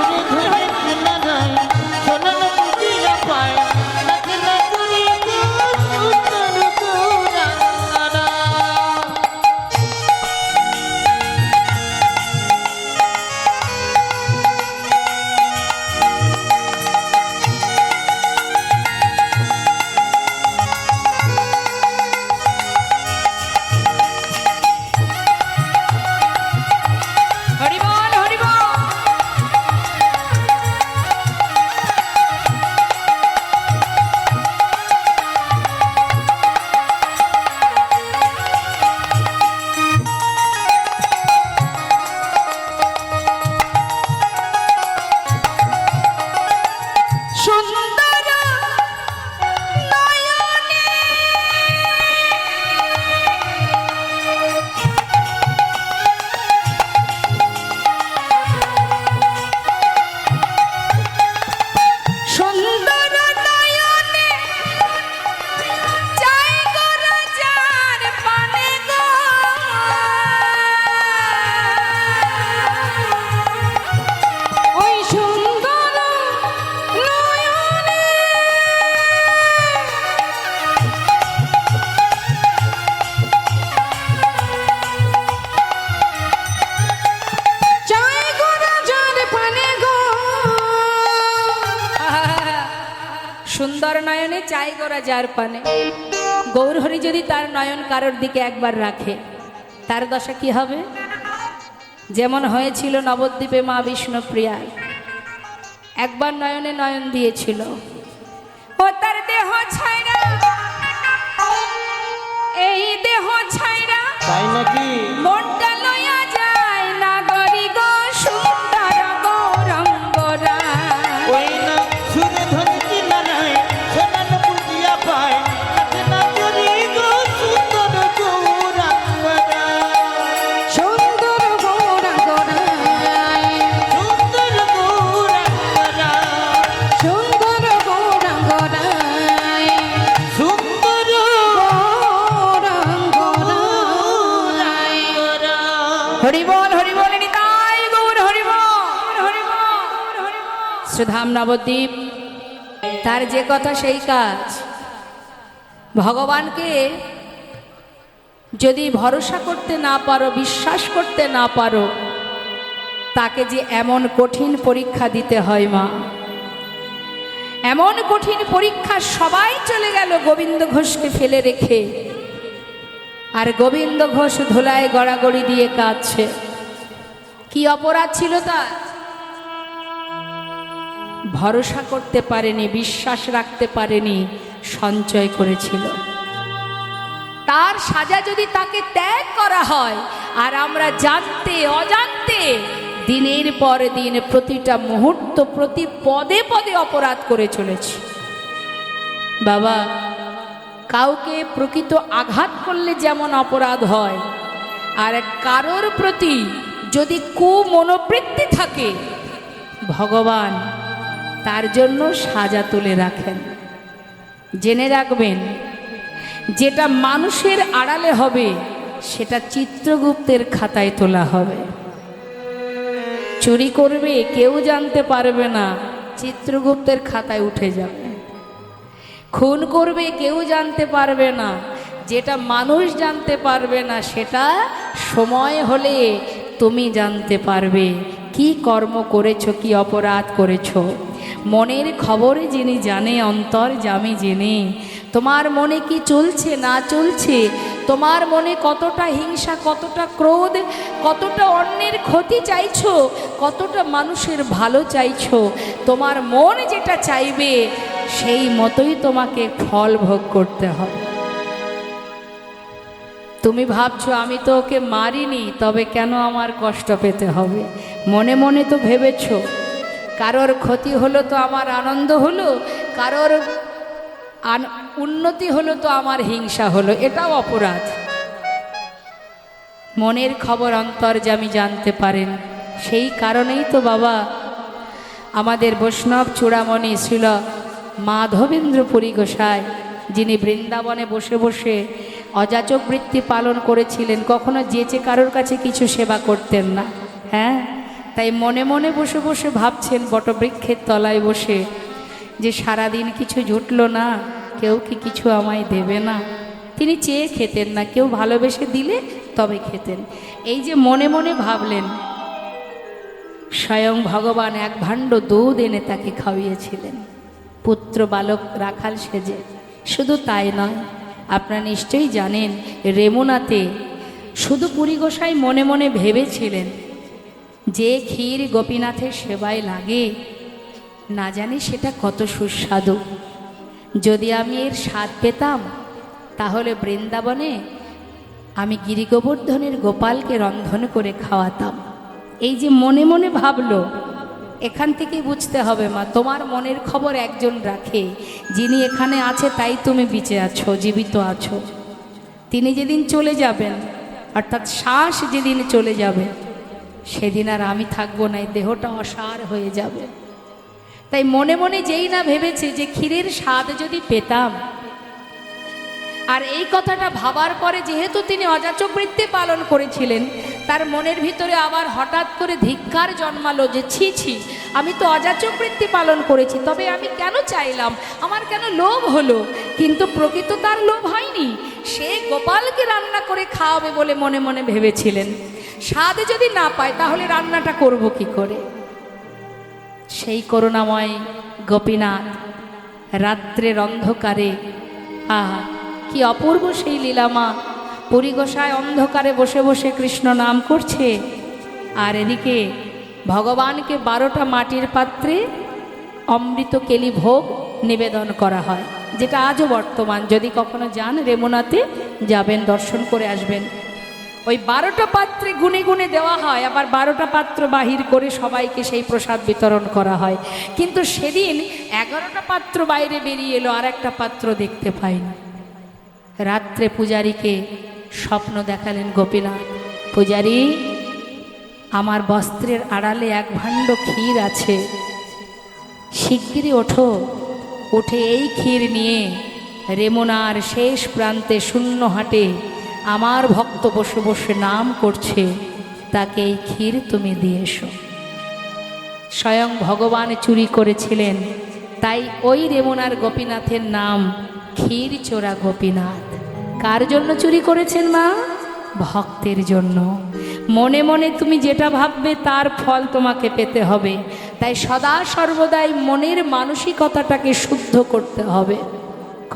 সুন্দর নয়নে চাই গোরা যার পানে। গৌরহরি যদি তার নয়ন কারোর দিকে একবার রাখে, তার দশা কি হবে? যেমন হয়েছিল নবদ্বীপে মা বিষ্ণুপ্রিয়ার, একবার নয়নে নয়ন দিয়েছিল, ও তার দেহ ছাইরা, এই দেহ ছাইরা তাই নাকি মনটা লইয়া যায় না গরি গো সুন্দর গৌরঙ্গরা। ওই না সুরে ধ্বনি কি নারায় সোনার পুজিয়া পায় না করি গো সুন্দর গৌরাঙ্গরা। সুন্দর গৌরাঙ্গরায়, সুন্দর গৌরাঙ্গরা, সুন্দর গৌরাঙ্গরায়, সুন্দর গৌরাঙ্গরায়। হরি বল নিতাই গৌর হরি বল হরি বল। শ্রীধাম নবদ্বীপ, তার যে কথা সেই কাজ। ভগবানকে যদি ভরসা করতে না পারো, বিশ্বাস করতে না পারো, তাকে যে এমন কঠিন পরীক্ষা দিতে হয় মা, এমন কঠিন পরীক্ষা। সবাই চলে গেল গোবিন্দ ঘোষকে ফেলে রেখে, আর গোবিন্দ ঘোষ ধুলায় গড়াগড়ি দিয়ে কাঁদছে। কি অপরাধ ছিল তার? ভরসা করতে পারেনি, বিশ্বাস রাখতে পারেনি, সঞ্চয় করেছিল। তার সাজা যদি তাকে ত্যাগ করা হয়, আর আমরা জানতে অজান্তে দিনের পর দিন প্রতিটা মুহূর্ত প্রতি পদে পদে অপরাধ করে চলেছি। বাবা, কাউকে প্রকৃত আঘাত করলে যেমন অপরাধ হয়, আর কারোর প্রতি যদি কুমনোবৃত্তি থাকে, ভগবান তার জন্য সাজা তুলে রাখেন। জেনে রাখবেন, যেটা মানুষের আড়ালে হবে সেটা চিত্রগুপ্তের খাতায় তোলা হবে। চুরি করবে কেউ জানতে পারবে না, চিত্রগুপ্তের খাতায় উঠে যাবে। খুন করবে কেউ জানতে পারবে না, যেটা মানুষ জানতে পারবে না সেটা সময় হলে তুমি জানতে পারবে কি কর্ম করেছো, কি অপরাধ করেছো। মনের খবরে যিনি জানে, অন্তর জামে জেনে, তোমার মনে কি চলছে না চলছে, তোমার মনে কতটা হিংসা, কতটা ক্রোধ, কতটা অন্যের ক্ষতি চাইছো, কতটা মানুষের ভালো চাইছো, তোমার মন যেটা চাইবে সেই মতোই তোমাকে ফল ভোগ করতে হবে। তুমি ভাবছো আমি তো ওকে মারিনি, তবে কেন আমার কষ্ট পেতে হবে? মনে মনে তো ভেবেছো কারোর ক্ষতি হলো তো আমার আনন্দ হলো, কারোর উন্নতি হলো তো আমার হিংসা হলো, এটাও অপরাধ। মনের খবর অন্তর্যামী জানতে পারেন, সেই কারণেই তো বাবা আমাদের বৈষ্ণব চূড়ামণি ছিল মাধবেন্দ্র পুরী গোসাই, যিনি বৃন্দাবনে বসে বসে অযাচক বৃত্তি পালন করেছিলেন, কখনো যেচে কারোর কাছে কিছু সেবা করতেন না। হ্যাঁ, তাই মনে মনে বসে বসে ভাবছেন বটবৃক্ষের তলায় বসে যে সারাদিন কিছু জুটলো না, কেউ কি কিছু আমায় দেবে না। তিনি চেয়ে খেতেন না, কেউ ভালোবেসে দিলে তবে খেতেন। এই যে মনে মনে ভাবলেন, স্বয়ং ভগবান এক ভাণ্ড দুধ এনে তাকে খাওয়িয়েছিলেন, পুত্র বালক রাখাল সেজে। শুধু তাই নয়, আপনারা নিশ্চয়ই জানেন রেমুনাতে শুধু পুরী গোসাই মনে মনে ভেবেছিলেন যে ক্ষীর গোপীনাথের সেবায় লাগে, না জানি সেটা কত সুস্বাদু। যদি আমি এর স্বাদ পেতাম তাহলে বৃন্দাবনে আমি গিরিগোবর্ধনের গোপালকে রন্ধন করে খাওয়াতাম। এই যে মনে মনে ভাবলো, এখান থেকে বুঝতে হবে মা, তোমার মনের খবর একজন রাখে, যিনি এখানে আছে তাই তুমি বেঁচে আছো, জীবিত আছো। তিনি যেদিন চলে যাবেন, অর্থাৎ শ্বাস যেদিন চলে যাবে, সেদিন আর আমি থাকবো না, এই দেহটা অসার হয়ে যাবে। তাই মনে মনে যেই না ভেবেছে যে ক্ষীরের স্বাদ যদি পেতাম, আর এই কথাটা ভাবার পরে যেহেতু তিনি অযাচক বৃত্তি পালন করেছিলেন, তার মনের ভিতরে আবার হঠাৎ করে ধিক্কার জন্মালো যে ছি ছি, আমি তো অযাচক বৃত্তি পালন করেছি, তবে আমি কেন চাইলাম, আমার কেন লোভ হলো। কিন্তু প্রকৃত তার লোভ হয়নি, সে গোপালকে রান্না করে খাওয়াবে বলে মনে মনে ভেবেছিলেন। স্বাদ যদি না পায় তাহলে রান্নাটা করব কি করে। সেই করুণাময় গোপীনাথ রাত্রের অন্ধকারে, আহা কি অপূর্ব সেই লীলামা, পুরী গোসাই অন্ধকারে বসে বসে কৃষ্ণ নাম করছে, আর এদিকে ভগবানকে 12টা মাটির পাত্রে অমৃত কেলি ভোগ নিবেদন করা হয়, যেটা আজও বর্তমান। যদি কখনো যান রেমুনাতে যাবেন, দর্শন করে আসবেন। ওই 12টা পাত্রে গুনে গুনে দেওয়া হয়, আবার 12টা পাত্র বাহির করে সবাইকে সেই প্রসাদ বিতরণ করা হয়। কিন্তু সেদিন 11টা পাত্র বাইরে বেরিয়ে এলো, আর একটা পাত্র দেখতে পাইনি। রাত্রে পূজারীকে স্বপ্ন দেখালেন গোপীনাথ, পূজারী আমার বস্ত্রের আড়ালে এক ভাণ্ড ক্ষীর আছে, শিগগিরই ওঠো, উঠে এই ক্ষীর নিয়ে রেমুনার শেষ প্রান্তে শূন্য হাটে আমার ভক্ত বসে বসে নাম করছে, তাকে এই ক্ষীর তুমি দিয়ে এসো। স্বয়ং ভগবান চুরি করেছিলেন, তাই ওই রেমুনার গোপীনাথের নাম ক্ষীর চোরা গোপীনাথ। কার জন্য চুরি করেছেন মা? ভক্তের জন্য। মনে মনে তুমি যেটা ভাববে তার ফল তোমাকে পেতে হবে, তাই সদা সর্বদাই মনের মানসিকতাটাকে শুদ্ধ করতে হবে।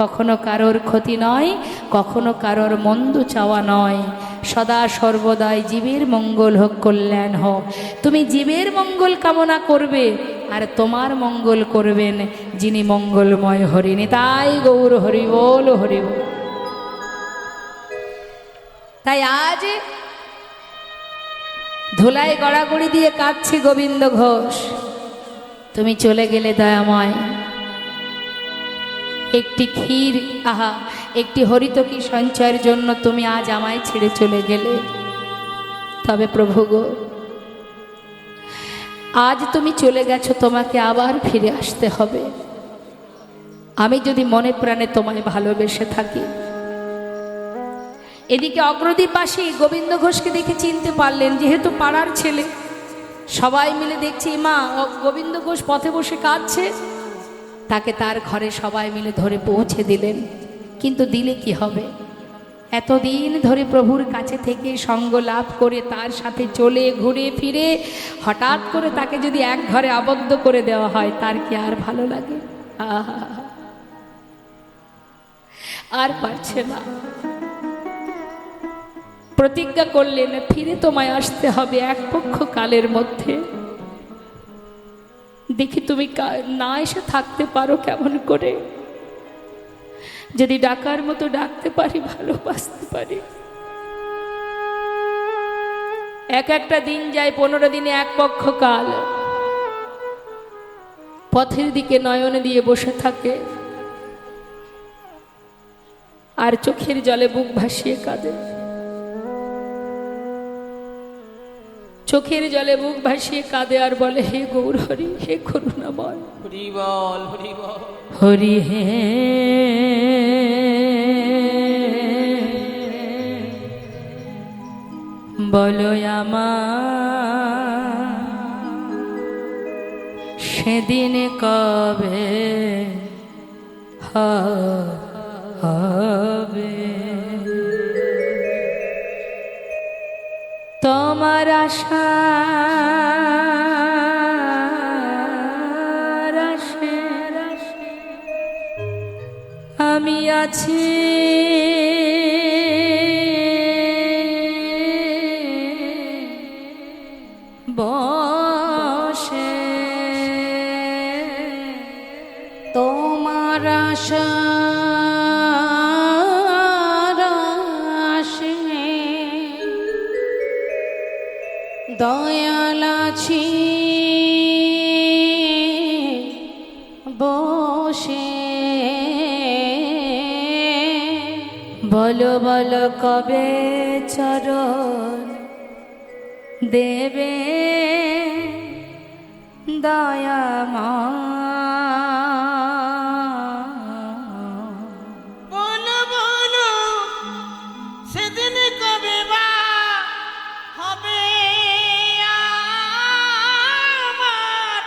কখনো কারোর ক্ষতি নয়, কখনো কারোর মন্দ চাওয়া নয়, সদা সর্বদাই জীবের মঙ্গল হোক, কল্যাণ হোক। তুমি জীবের মঙ্গল কামনা করবে, আর তোমার মঙ্গল করবেন যিনি মঙ্গলময় হরিণী। তাই গৌর হরি বল, হরি বল। তাই আজ ধুলায় গড়াগড়ি দিয়ে কাঁদছে গোবিন্দ ঘোষ, তুমি চলে গেলে দয়াময়। একটি ক্ষীর, আহা একটি হরিতকি সঞ্চয়ের জন্য তুমি আজ আমায় ছেড়ে চলে গেলে। তবে প্রভু গো, আজ তুমি চলে গেছো, তোমাকে আবার ফিরে আসতে হবে। আমি যদি মনে প্রাণে তোমায় ভালোবেসে থাকি। এদিকে অগ্রদীপবাসী গোবিন্দ ঘোষকে দেখে চিনতে পারলেন, যেহেতু পাড়ার ছেলে, সবাই মিলে দেখছি মা গোবিন্দ ঘোষ পথে বসে কাঁদছে, তাকে তার ঘরে সবাই মিলে ধরে পৌঁছে দিলেন। কিন্তু দিলে কি হবে, এতদিন ধরে প্রভুর কাছে থেকে সঙ্গ লাভ করে তার সাথে চলে ঘুরে ফিরে হঠাৎ করে তাকে যদি এক ঘরে আবদ্ধ করে দেওয়া হয়, তার কি আর ভালো লাগে? আহা, আর পারছে না। প্রতিজ্ঞা করলেন ফিরে তোমায় আসতে হবে এক পক্ষ কালের মধ্যে। দেখি তুমি না এসে থাকতে পারো কেমন করে, যদি ডাকার মতো ডাকতে পারি, ভালোবাসতে পারি। একটা দিন যায়, 15 দিনে এক পক্ষ কাল। পথের দিকে নয়ন দিয়ে বসে থাকে আর চোখের জলে বুক ভাসিয়ে কাঁদে। চোখের জলে বুক ভাসিয়ে কাঁদে আর বলে, হে গৌর হরি, হে করুণাময়, হরি বল, হরি বল, হরি হে বলো আমার সেদিন কবে হবে, তোমার আশা আমি আছি, বসে তোমার আশা দয়াল আছি বসে, বলো বলো কবে চরণ দেবে দয়াময়। বলো বলো সেদিন কবে বা হবে আমার,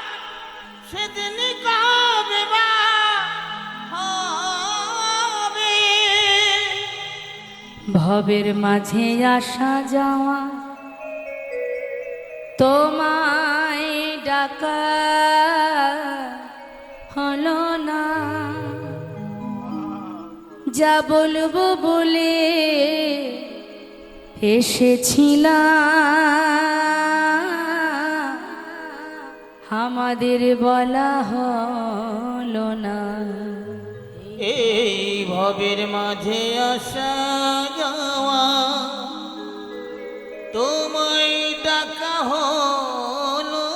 সেদিন কবে বা হবে। ভবের মাঝে আসা যাওয়া তোমায় ডাকা হলো না, যা বলবো বলে এসেছিলাম, আমাদের বলা হলো না। এই ভবের মাঝে আসা যাওয়া তোমায় ডাকা হলো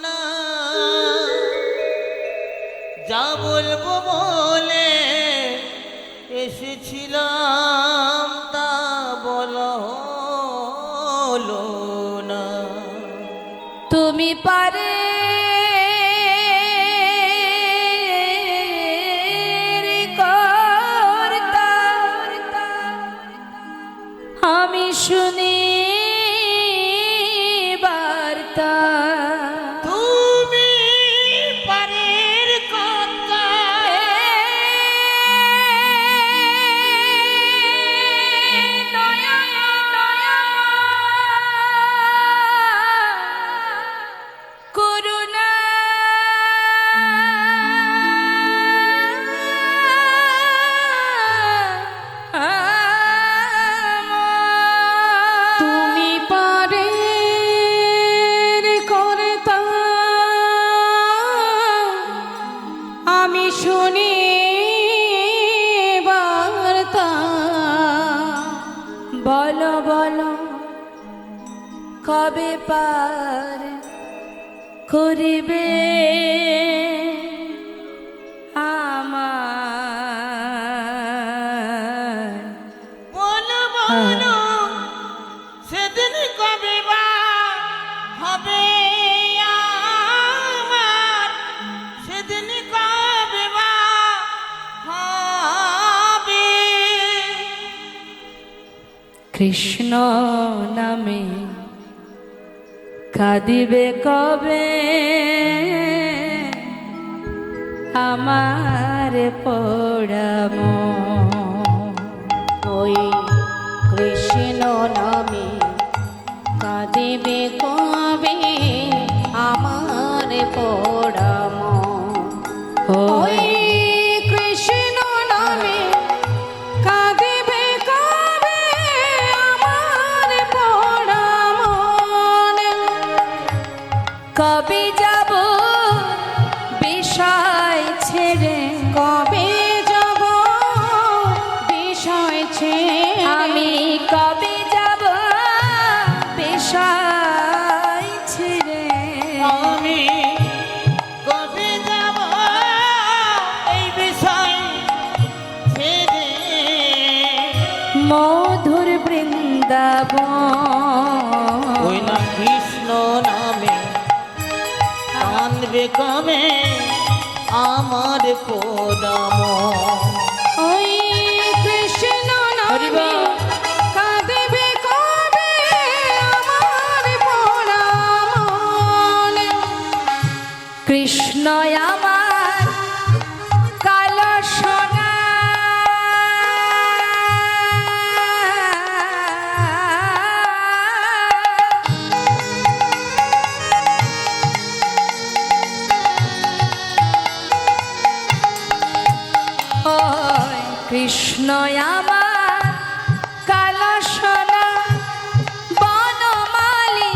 না, যা বলবো বলে এসেছিলাম তা বলা হলো না। তুমি পারে আমি শুনি বার্তা, তুমি পারের কথা করুণা তুমি পারে করতা আমি শুনি বার্তা, বলো বলো কবে পার করিবে আমার, বলো বলো সেদিন কবে বা হবে আমার, সেদিন কবে বা হবে। কৃষ্ণ নামে কাঁদিবে কবে আমার পোড়াম ওই কৃষ্ণ নামে কাঁদিবে কবে আমার পড়াম ওই কৃষ্ণ নামে কাঁদিবে কবে আমার পড়াম কবে যাব বিষয় ছেড়ে কবে যাব বিষয় ছেড়ে আমি কবে যাব বিষয় ছেড়ে আমি কবে যাব এই বিষয় ছেড়ে মধুর বৃন্দাবন ওই না কৃষ্ণ নামে কাঁদবে কবে আমার পোড়াম ওই কৃষ্ণ নামে কাঁদিবে কবে আমার পরাণ কৃষ্ণ আমার কালো সোনা ওই কৃষ্ণ আমার কালো সোনা বনমালী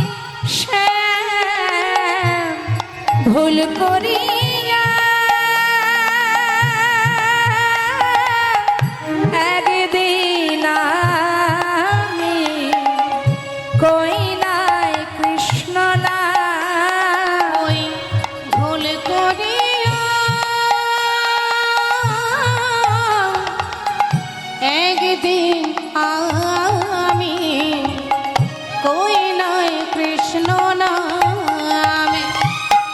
শ্যাম ভুল করিয়া একদিন আমি কই নাই কৃষ্ণ না ওই ভুল করিয়া একদিন আমি কই নাই কৃষ্ণ নামে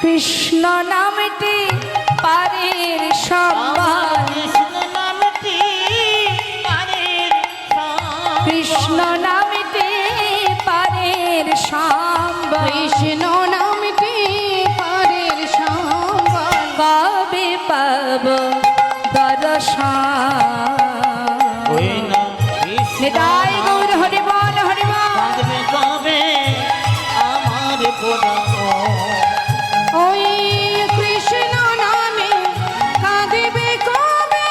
কৃষ্ণ নামটি পারের সম্বল কৃষ্ণ নামটি পারের সম্বল। কৃষ্ণ নামটি পারের সম্বল কৃষ্ণ নামটি পরের সম্বল কবে পাব দর্শন ওই না কৃষ্ণ নিতাই গৌর হরি বল হরি বল কাঁদবে কবে আমার পোড়াম ওই কৃষ্ণ নামে কাঁদিবে কবে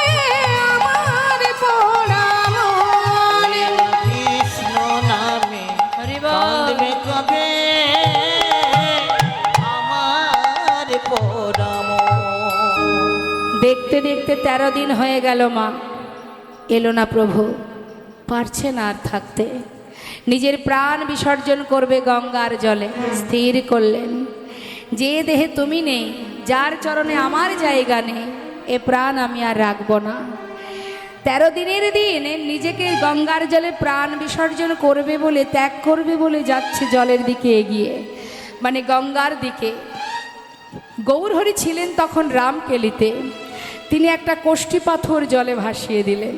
আমার পোড়াম কৃষ্ণ নামে হরি বল কাঁদবে কবে আমার পোড়াম দেখতে দেখতে 13 দিন হয়ে গেল মা এলো না প্রভু পারছে না আর থাকতে নিজের প্রাণ বিসর্জন করবে গঙ্গার জলে স্থির করলেন যে দেহে তুমি নেই যার চরণে আমার জায়গা নেই এ প্রাণ আমি আর রাখবো না 13 দিনের দিন নিজেকে গঙ্গার জলে প্রাণ বিসর্জন করবে বলে ত্যাগ করবে বলে যাচ্ছে জলের দিকে এগিয়ে মানে গঙ্গার দিকে গৌরহরি ছিলেন তখন রামকেলিতে তিনি একটা কোষ্ঠী পাথর জলে ভাসিয়ে দিলেন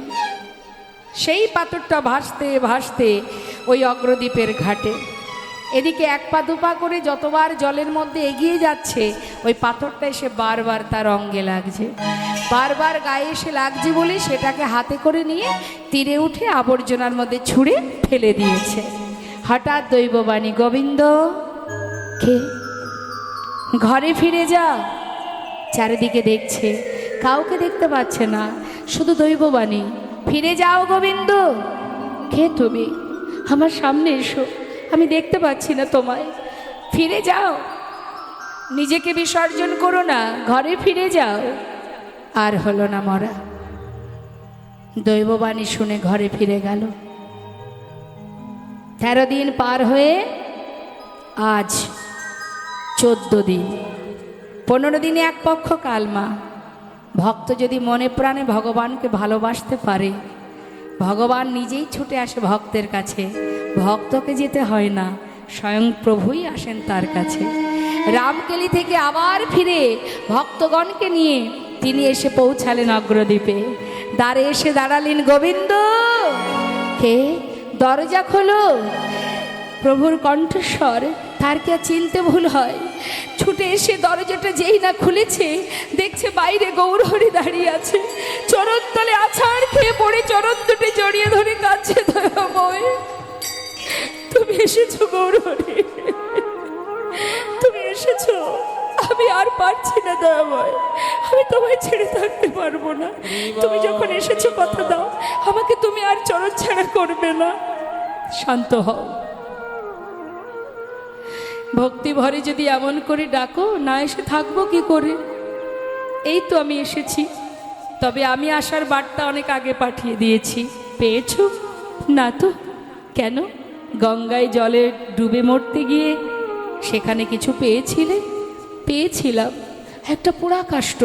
সেই পাথরটা ভাসতে ভাসতে ওই অগ্রদ্বীপের ঘাটে এদিকে এক পা দুপা করে যতবার জলের মধ্যে এগিয়ে যাচ্ছে ওই পাথরটা এসে বারবার তার অঙ্গে লাগছে বারবার গায়ে এসে লাগছে বলে সেটাকে হাতে করে নিয়ে তীরে উঠে আবর্জনার মধ্যে ছুঁড়ে ফেলে দিয়েছে হঠাৎ দৈববাণী গোবিন্দ কে ঘরে ফিরে যা চারিদিকে দেখছে কাউকে দেখতে পাচ্ছে না শুধু দৈববাণী ফিরে যাও গোবিন্দ কে তুমি আমার সামনে এসো আমি দেখতে পাচ্ছি না তোমায় ফিরে যাও নিজেকে বিসর্জন করো না ঘরে ফিরে যাও আর হলো না মরা দৈববাণী শুনে ঘরে ফিরে গেল 13 দিন পার হয়ে আজ 14 দিন 15 দিনে এক পক্ষ কালমা ভক্ত যদি মনে প্রাণে ভগবানকে ভালোবাসতে পারে ভগবান নিজেই ছুটে আসে ভক্তের কাছে ভক্তকে যেতে হয় না স্বয়ং প্রভুই আসেন তার কাছে রামকেলি থেকে আবার ফিরে ভক্তগণকে নিয়ে তিনি এসে পৌঁছালেন অগ্রদ্বীপে দ্বারে এসে দাঁড়ালেন গোবিন্দ কে দরজা খোলো প্রভুর কণ্ঠস্বর তার কি আর চিনতে ভুল হয়? ছুটে এসে দরজাটা যেই না খুলেছে, দেখছে বাইরে গৌরহরি দাঁড়িয়ে আছে, চরণ তলে আছাড় খেয়ে পড়ে চরণ দুটি জড়িয়ে ধরে কাঁদছে। দয়াময়, তুমি এসেছো গৌরহরি, তুমি এসেছো, আমি আর পারছি না দয়াময়, আমি তোমায় ছেড়ে থাকতে পারবো না। তুমি যখন এসেছো কথা দাও আমাকে তুমি আর চরণ ছাড়া করবে না। শান্ত হও, ভক্তি ভরে যদি এমন করে ডাকো, না এসে থাকবো কি করে? এই তো আমি এসেছি, তবে আমি আসার বার্তা অনেক আগে পাঠিয়ে দিয়েছি। পেয়েছো না তো? কেন, গঙ্গায় জলে ডুবে মরতে গিয়ে সেখানে কিছু পেয়েছিলে? পেয়েছিলাম একটা পোড়া কাষ্ঠ,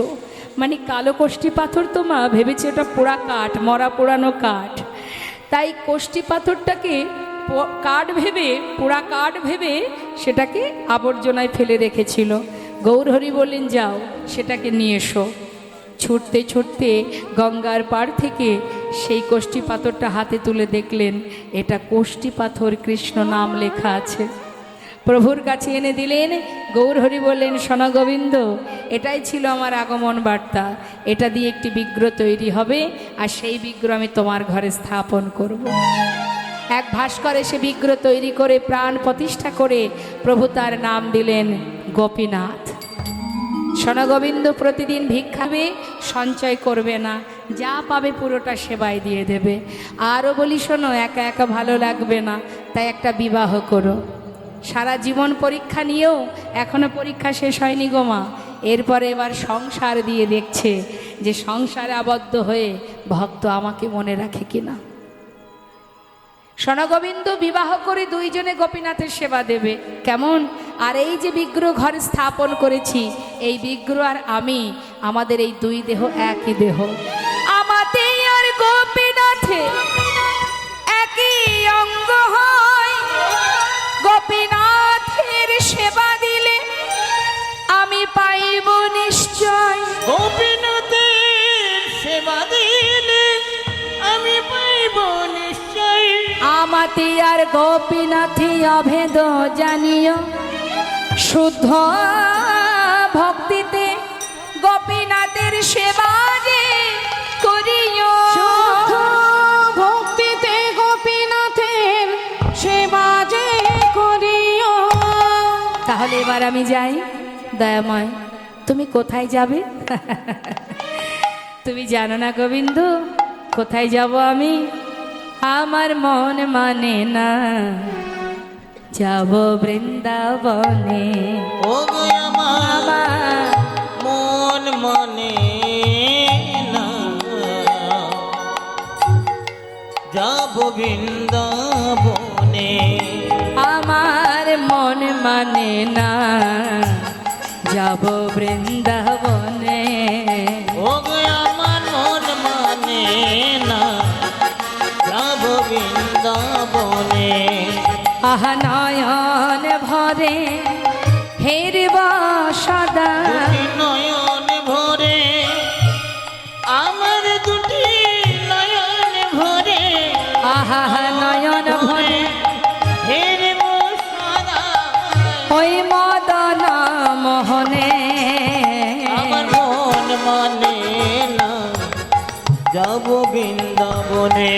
মানে কালো কোষ্ঠী পাথর। তো মা ভেবেছে ওটা পোড়া কাঠ, মরা পোড়ানো কাঠ, তাই কোষ্ঠী পাথরটাকে কাঠ ভেবে, পোড়া কাঠ ভেবে সেটাকে আবর্জনায় ফেলে রেখেছিল। গৌরহরি বললেন, যাও সেটাকে নিয়ে এসো। ছুটতে ছুটতে গঙ্গার পাড় থেকে সেই কোষ্ঠী পাথরটা হাতে তুলে দেখলেন এটা কোষ্ঠী পাথর, কৃষ্ণ নাম লেখা আছে। প্রভুর কাছে এনে দিলেন। গৌরহরি বললেন, শোনো গোবিন্দ, এটাই ছিল আমার আগমন বার্তা, এটা দিয়ে একটি বিগ্রহ তৈরি হবে, আর সেই বিগ্রহ আমি তোমার ঘরে স্থাপন করব। এক ভাস্করে সে বিগ্রহ তৈরি করে প্রাণ প্রতিষ্ঠা করে প্রভু তার নাম দিলেন গোপীনাথ। শোনো গোবিন্দ, প্রতিদিন ভিক্ষাবে, সঞ্চয় করবে না, যা পাবে পুরোটা সেবায় দিয়ে দেবে। আরও বলি শোনো, একা একা ভালো লাগবে না, তাই একটা বিবাহ করো। সারা জীবন পরীক্ষা নিয়েও এখনো পরীক্ষা শেষ হয়নি গো মা। এরপরে এবার সংসার দিয়ে দেখছে যে সংসারে আবদ্ধ হয়ে ভক্ত আমাকে মনে রাখে কিনা। শোনো গোবিন্দ, বিবাহ করে দুইজনে গোপীনাথের সেবা দেবে, কেমন? আর এই যে বিগ্রহ ঘরে স্থাপন করেছি, এই বিগ্রহ আর আমি, আমাদের এই দুই দেহ একই দেহ। আমাতে আর গোপীনাথে একই অঙ্গ হয়, গোপীনাথের সেবা দিলে আমি পাইব নিশ্চয়। গোপীনাথের সেবা দিলে আমি পাইব নিশ্চয়। আমাতে আর গোপীনাথে অভেদ জানিও, শুদ্ধ ভক্তিতে গোপীনাথের সেবা যে করিও। শুদ্ধ ভক্তিতে গোপীনাথের সেবা যে করিও। তাহলে এবার আমি যাই। দয়াময়, তুমি কোথায় যাবে? তুমি জানো না গোবিন্দ কোথায় যাব আমি? আমার মন মানে না, যাব বৃন্দাবনে। ও গো আমার মন মানে না, যাব বৃন্দাবনে। আমার মন মানে না, যাব বৃন্দাবনে। ও গো আমার মন মানে না, যাব বৃন্দাবনে। আহা নয়ন ভরে হেরব সদা, দুটি নয়ন ভরে আমার, দুটি নয়ন ভরে। আহা নয়ন ভরে হেরব সদা ওই মদন মোহনে। আমার মন মানে না, যাব বৃন্দাবনে।